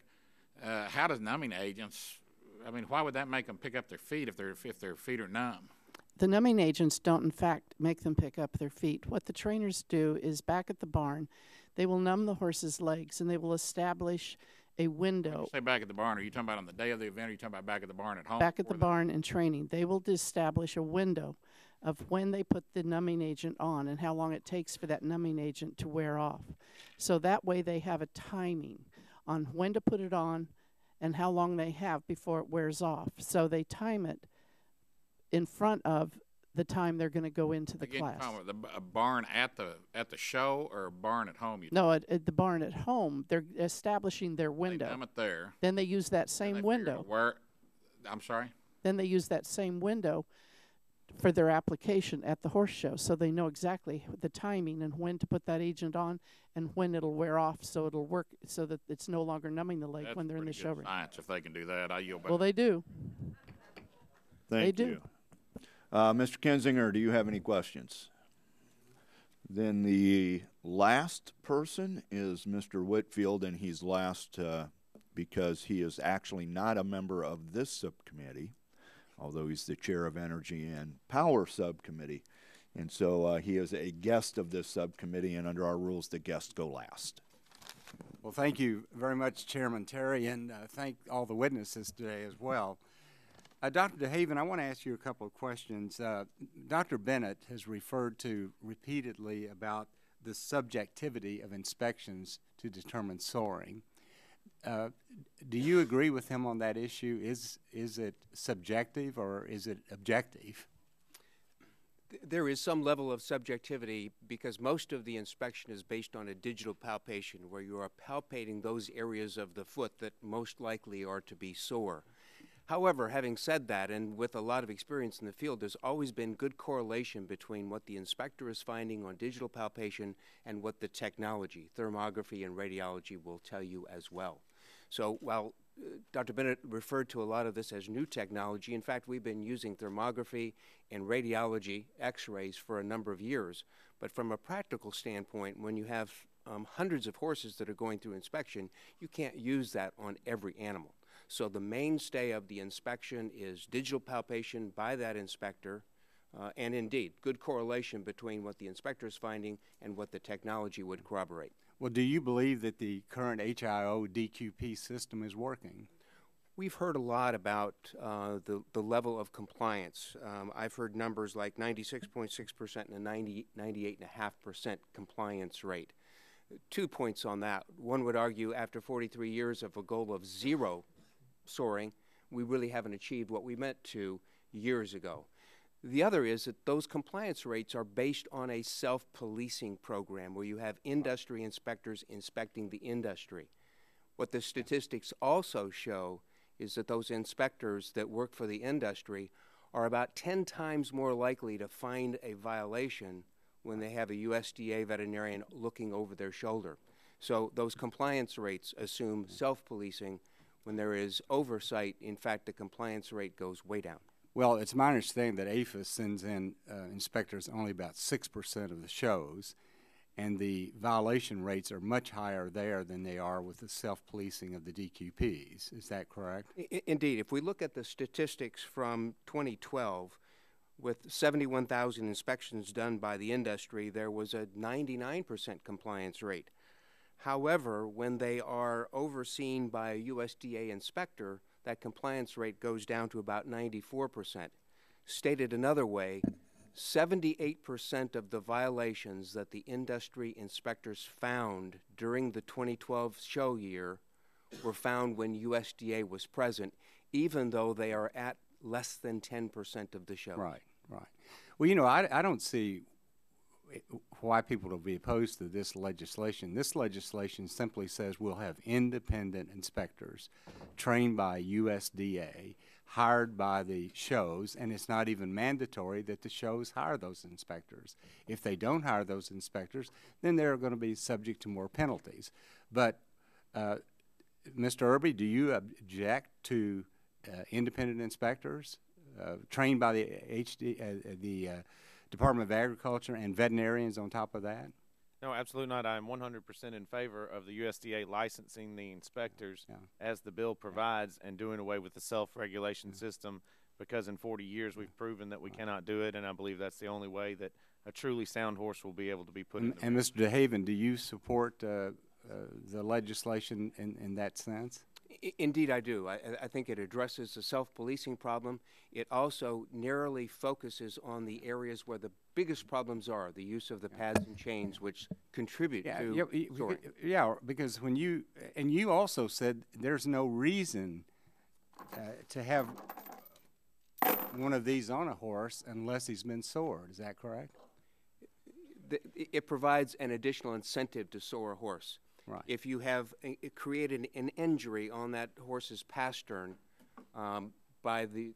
how does numbing agents? I mean, why would that make them pick up their feet if their feet are numb? The numbing agents don't, in fact, make them pick up their feet. What the trainers do is back at the barn, they will numb the horse's legs and they will establish a window. When you say back at the barn, are you talking about on the day of the event, or are you talking about back at the barn at home? Back at the barn in training. They will establish a window of when they put the numbing agent on and how long it takes for that numbing agent to wear off. So that way they have a timing on when to put it on and how long they have before it wears off. So they time it in front of the time they're going to go into the Again, class. a barn at the show or a barn at home? No, at the barn at home, they're establishing their window. They dump it there. Then they use that same window. Where? I'm sorry? Then they use that same window for their application at the horse show, so they know exactly the timing and when to put that agent on and when it'll wear off, so it'll work, so that it's no longer numbing the leg when they're in the show ring. Science, if they can do that, I yield back. Well, they do. Thank They you. Mr. Kinzinger, do you have any questions? Then the last person is Mr. Whitfield, and he's last because he is actually not a member of this subcommittee, although he's the chair of Energy and Power Subcommittee. And so he is a guest of this subcommittee, and under our rules, the guests go last. Well, thank you very much, Chairman Terry, and thank all the witnesses today as well. Dr. DeHaven, I want to ask you a couple of questions. Dr. Bennett has referred to repeatedly about the subjectivity of inspections to determine soaring. Do you agree with him on that issue? Is it subjective or is it objective? There is some level of subjectivity because most of the inspection is based on a digital palpation where you are palpating those areas of the foot that most likely are to be sore. However, having said that, and with a lot of experience in the field, there's always been good correlation between what the inspector is finding on digital palpation and what the technology, thermography and radiology, will tell you as well. So while Dr. Bennett referred to a lot of this as new technology, in fact, we've been using thermography and radiology, x-rays, for a number of years. But from a practical standpoint, when you have hundreds of horses that are going through inspection, you can't use that on every animal. So the mainstay of the inspection is digital palpation by that inspector, and indeed, good correlation between what the inspector is finding and what the technology would corroborate. Well, do you believe that the current HIO DQP system is working? We've heard a lot about the level of compliance. I've heard numbers like 96.6% and a 98.5% compliance rate. 2 points on that. One would argue after 43 years of a goal of zero soaring, we really haven't achieved what we meant to years ago. The other is that those compliance rates are based on a self-policing program where you have industry inspectors inspecting the industry. What the statistics also show is that those inspectors that work for the industry are about 10 times more likely to find a violation when they have a USDA veterinarian looking over their shoulder. So those compliance rates assume self-policing. When there is oversight, in fact, the compliance rate goes way down. Well, it's my understanding that APHIS sends in inspectors only about 6% of the shows, and the violation rates are much higher there than they are with the self-policing of the DQPs. Is that correct? Indeed. If we look at the statistics from 2012, with 71,000 inspections done by the industry, there was a 99% compliance rate. However, when they are overseen by a USDA inspector, that compliance rate goes down to about 94%. Stated another way, 78% of the violations that the industry inspectors found during the 2012 show year were found when USDA was present, even though they are at less than 10% of the show. Right, right. Well, you know, I don't see why people will be opposed to this legislation. This legislation simply says we'll have independent inspectors trained by USDA, hired by the shows, and it's not even mandatory that the shows hire those inspectors. If they don't hire those inspectors, then they're going to be subject to more penalties. But, Mr. Irby, do you object to independent inspectors trained by the Department of Agriculture and veterinarians on top of that? No, absolutely not. I'm 100% in favor of the USDA licensing the inspectors as the bill provides and doing away with the self-regulation system, because in 40 years we've proven that we cannot do it, and I believe that's the only way that a truly sound horse will be able to be put in. And Mr. DeHaven, do you support the legislation in that sense? Indeed, I do. I think it addresses the self-policing problem. It also narrowly focuses on the areas where the biggest problems are, the use of the pads and chains, which contribute to soaring. Yeah, because when you also said there's no reason to have one of these on a horse unless he's been sored. Is that correct? It provides an additional incentive to soar a horse. Right. If you have created an injury on that horse's pastern by the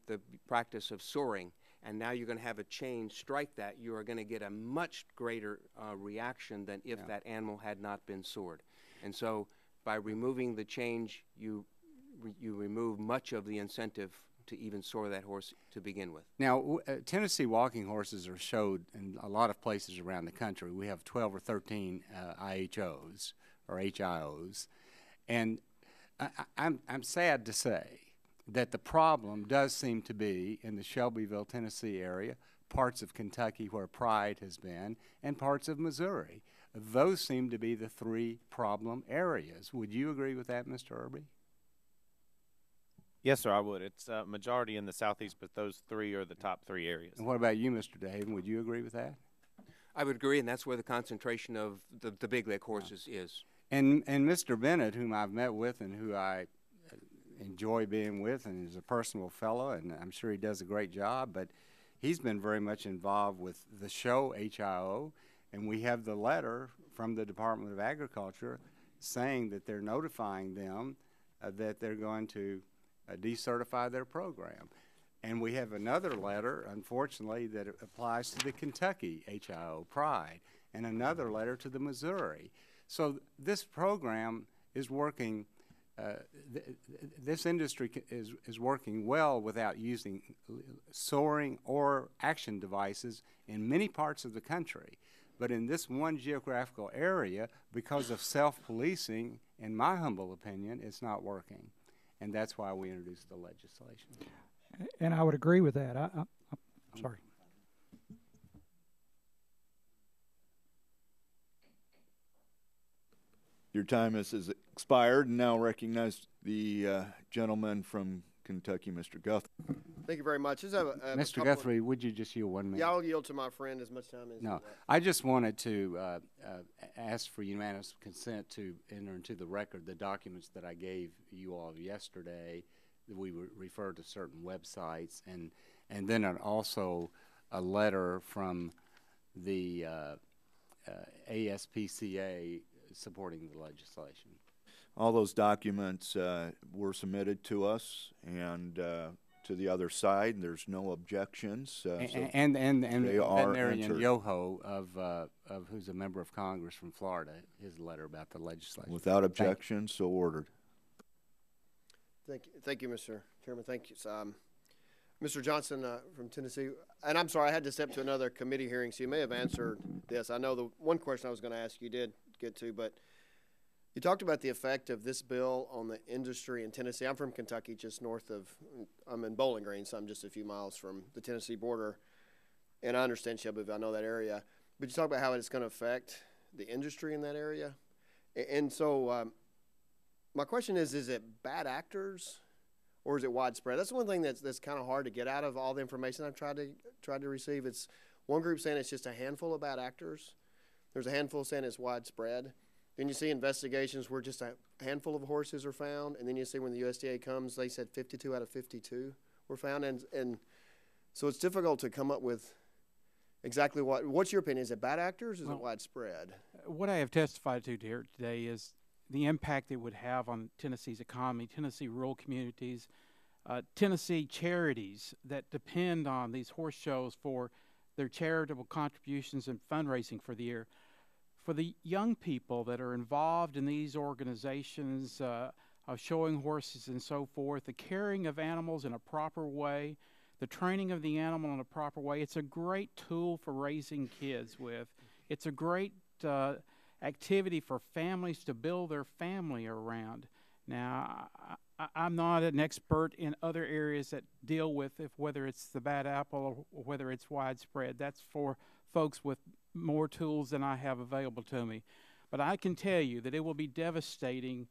practice of soaring, and now you're going to have a chain strike that, you are going to get a much greater reaction than if that animal had not been soared. And so by removing the change, you remove much of the incentive to even soar that horse to begin with. Now, Tennessee walking horses are showed in a lot of places around the country. We have 12 or 13 IHOs or HIOs, and I'm sad to say that the problem does seem to be in the Shelbyville, Tennessee area, parts of Kentucky where Pride has been, and parts of Missouri. Those seem to be the three problem areas. Would you agree with that, Mr. Irby? Yes, sir, I would. It's a majority in the southeast, but those three are the top three areas. And what about you, Mr. DeHaven? Would you agree with that? I would agree, and that's where the concentration of the big leg horses is. And Mr. Bennett, whom I've met with and who I enjoy being with, and is a personal fellow, and I'm sure he does a great job, but he's been very much involved with the show HIO, and we have the letter from the Department of Agriculture saying that they're notifying them that they're going to decertify their program. And we have another letter, unfortunately, that applies to the Kentucky HIO, Pride, and another letter to the Missouri. So this program is working, this industry is working well without using soaring or action devices in many parts of the country. But in this one geographical area, because of self-policing, in my humble opinion, it's not working. And that's why we introduced the legislation. And I would agree with that. I'm sorry. Your time has expired, and now recognize the gentleman from Kentucky, Mr. Guthrie. Thank you very much. Mr. Guthrie, would you just yield 1 minute? Yeah, I'll yield to my friend as much time as No, I just wanted to ask for unanimous consent to enter into the record the documents that I gave you all yesterday. We refer to certain websites, and then also a letter from the ASPCA supporting the legislation. All those documents were submitted to us and to the other side. There's no objections. And they are Veterinarian entered. Yoho of who's a member of Congress from Florida, his letter about the legislation. Without objection, so ordered. Thank you, Mr. Chairman. Thank you. Mr. Johnson from Tennessee, and I'm sorry, I had to step to another committee hearing, so you may have answered this. I know the one question I was going to ask you did get to, but you talked about the effect of this bill on the industry in Tennessee. I'm from Kentucky, just north of, I'm in Bowling Green, so I'm just a few miles from the Tennessee border, and I understand Shelbyville, I know that area, but you talk about how it's going to affect the industry in that area, and so my question is it bad actors or is it widespread? That's one thing that's kind of hard to get out of all the information I've tried to receive. It's one group saying it's just a handful of bad actors. There's a handful saying it's widespread. Then you see investigations where just a handful of horses are found, and then you see when the USDA comes, they said 52 out of 52 were found, and so it's difficult to come up with exactly what's your opinion? Is it bad actors or is it widespread? What I have testified to here today is the impact it would have on Tennessee's economy, Tennessee rural communities, Tennessee charities that depend on these horse shows for their charitable contributions and fundraising for the year. For the young people that are involved in these organizations of showing horses and so forth, the caring of animals in a proper way, the training of the animal in a proper way, it's a great tool for raising kids with. It's a great activity for families to build their family around. Now, I'm not an expert in other areas that deal with whether it's the bad apple or whether it's widespread. That's for folks with more tools than I have available to me. But I can tell you that it will be devastating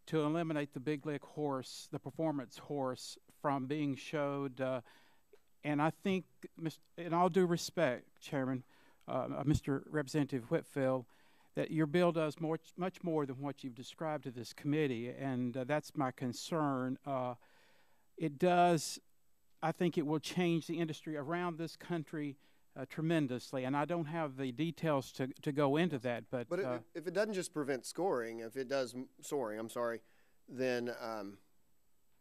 to eliminate the big leg horse, the performance horse, from being showed. And I think, in all due respect, Chairman, Mr. Representative Whitfield, that your bill does much more than what you've described to this committee, and that's my concern. It does I think it will change the industry around this country tremendously, and I don't have the details to go into that. But if it doesn't just prevent scoring, if it does soaring, I'm sorry, then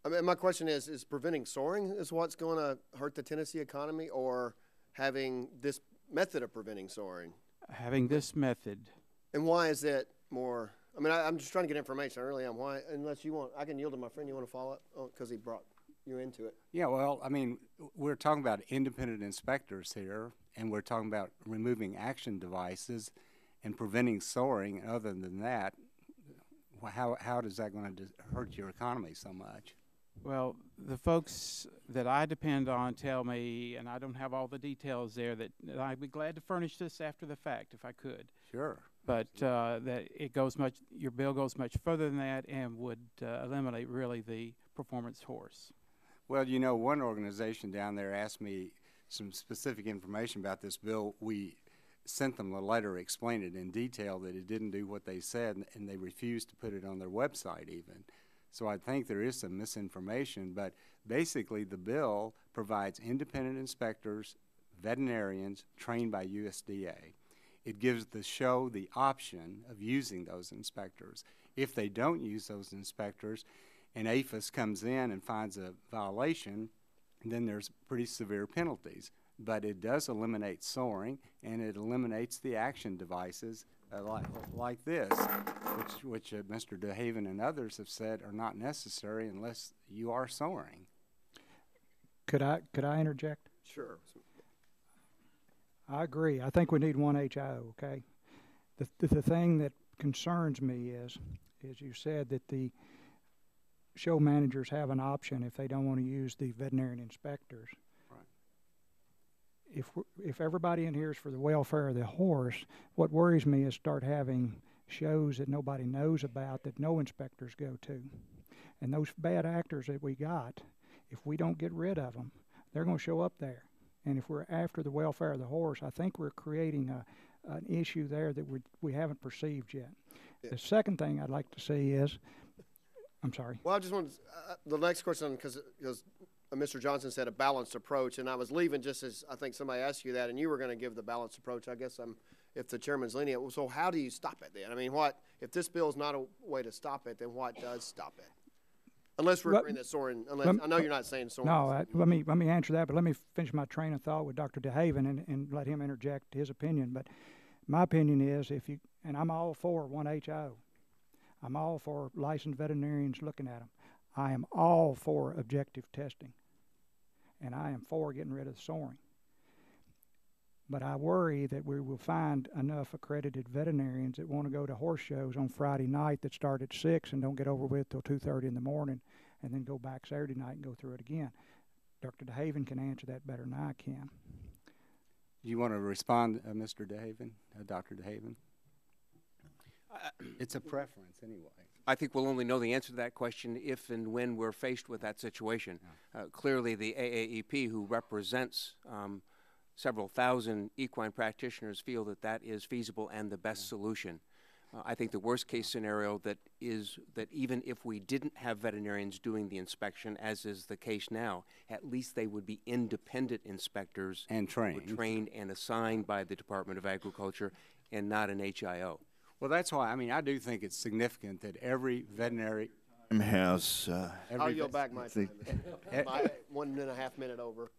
I mean, my question is preventing soaring is what's going to hurt the Tennessee economy, or having this method of preventing soaring? Having this method. And why is that more? I mean, I'm just trying to get information. I really am. Why? Unless you want, I can yield to my friend. You want to follow up? Oh, because he brought you into it. Yeah, well, I mean, we're talking about independent inspectors here, and we're talking about removing action devices and preventing soaring. And other than that, how is that going to hurt your economy so much? Well, the folks that I depend on tell me, and I don't have all the details there, that I'd be glad to furnish this after the fact if I could. Sure. But that it goes much, your bill goes much further than that and would eliminate really the performance horse. Well, you know, one organization down there asked me some specific information about this bill. We sent them a letter explaining it in detail that it didn't do what they said, and they refused to put it on their website even. So I think there is some misinformation, but basically the bill provides independent inspectors, veterinarians trained by USDA. It gives the show the option of using those inspectors. If they don't use those inspectors and APHIS comes in and finds a violation, then there's pretty severe penalties. But it does eliminate soaring, and it eliminates the action devices like this, which Mr. DeHaven and others have said are not necessary unless you are soaring. Could I interject? Sure. I agree. I think we need one HIO, okay? The thing that concerns me is you said that the show managers have an option if they don't want to use the veterinarian inspectors. If everybody in here is for the welfare of the horse, what worries me is start having shows that nobody knows about that no inspectors go to. And those bad actors that we got, if we don't get rid of them, they're going to show up there. And if we're after the welfare of the horse, I think we're creating an issue there that we haven't perceived yet. Yeah. The second thing I'd like to see is, I'm sorry. Well, I just wanted the next question, because Mr. Johnson said a balanced approach, and I was leaving just as I think somebody asked you that, and you were going to give the balanced approach. I guess if the chairman's lenient. So how do you stop it then? I mean, if this bill is not a way to stop it, then what does stop it? Unless we're agreeing that soaring, I know you're not saying soaring. No, let me answer that, but let me finish my train of thought with Dr. DeHaven and let him interject his opinion. But my opinion is and I'm all for one HIO. I'm all for licensed veterinarians looking at them. I am all for objective testing, and I am for getting rid of soaring. But I worry that we will find enough accredited veterinarians that want to go to horse shows on Friday night that start at 6 and don't get over with till 2:30 in the morning, and then go back Saturday night and go through it again. Dr. DeHaven can answer that better than I can. Do you want to respond, Mr. DeHaven, Dr. DeHaven? It's a preference anyway. I think we'll only know the answer to that question if and when we're faced with that situation. Clearly, the AAEP, who represents several thousand equine practitioners, feel that that is feasible and the best solution. I think the worst case scenario that is that even if we didn't have veterinarians doing the inspection, as is the case now, at least they would be independent inspectors and trained and assigned by the Department of Agriculture and not an HIO. Well, that's why, I mean, I do think it's significant that every veterinary has... I'll yield back my time. My 1.5 minute over.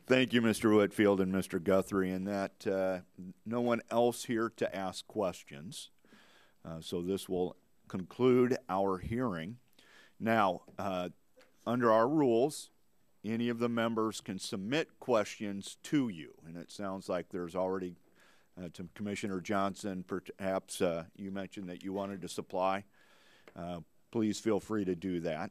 Thank you, Mr. Whitfield and Mr. Guthrie, and that no one else here to ask questions. So this will conclude our hearing. Now, under our rules, any of the members can submit questions to you, and it sounds like there's already to Commissioner Johnson, perhaps you mentioned that you wanted to supply. Please feel free to do that.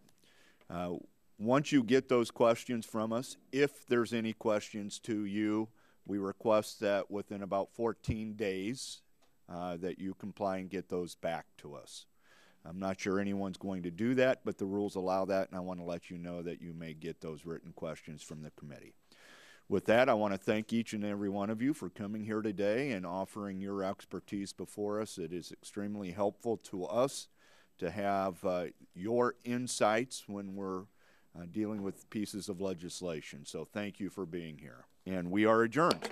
Once you get those questions from us, if there's any questions to you, we request that within about 14 days that you comply and get those back to us. I'm not sure anyone's going to do that, but the rules allow that, and I want to let you know that you may get those written questions from the committee. With that, I want to thank each and every one of you for coming here today and offering your expertise before us. It is extremely helpful to us to have your insights when we're dealing with pieces of legislation. So thank you for being here. And we are adjourned.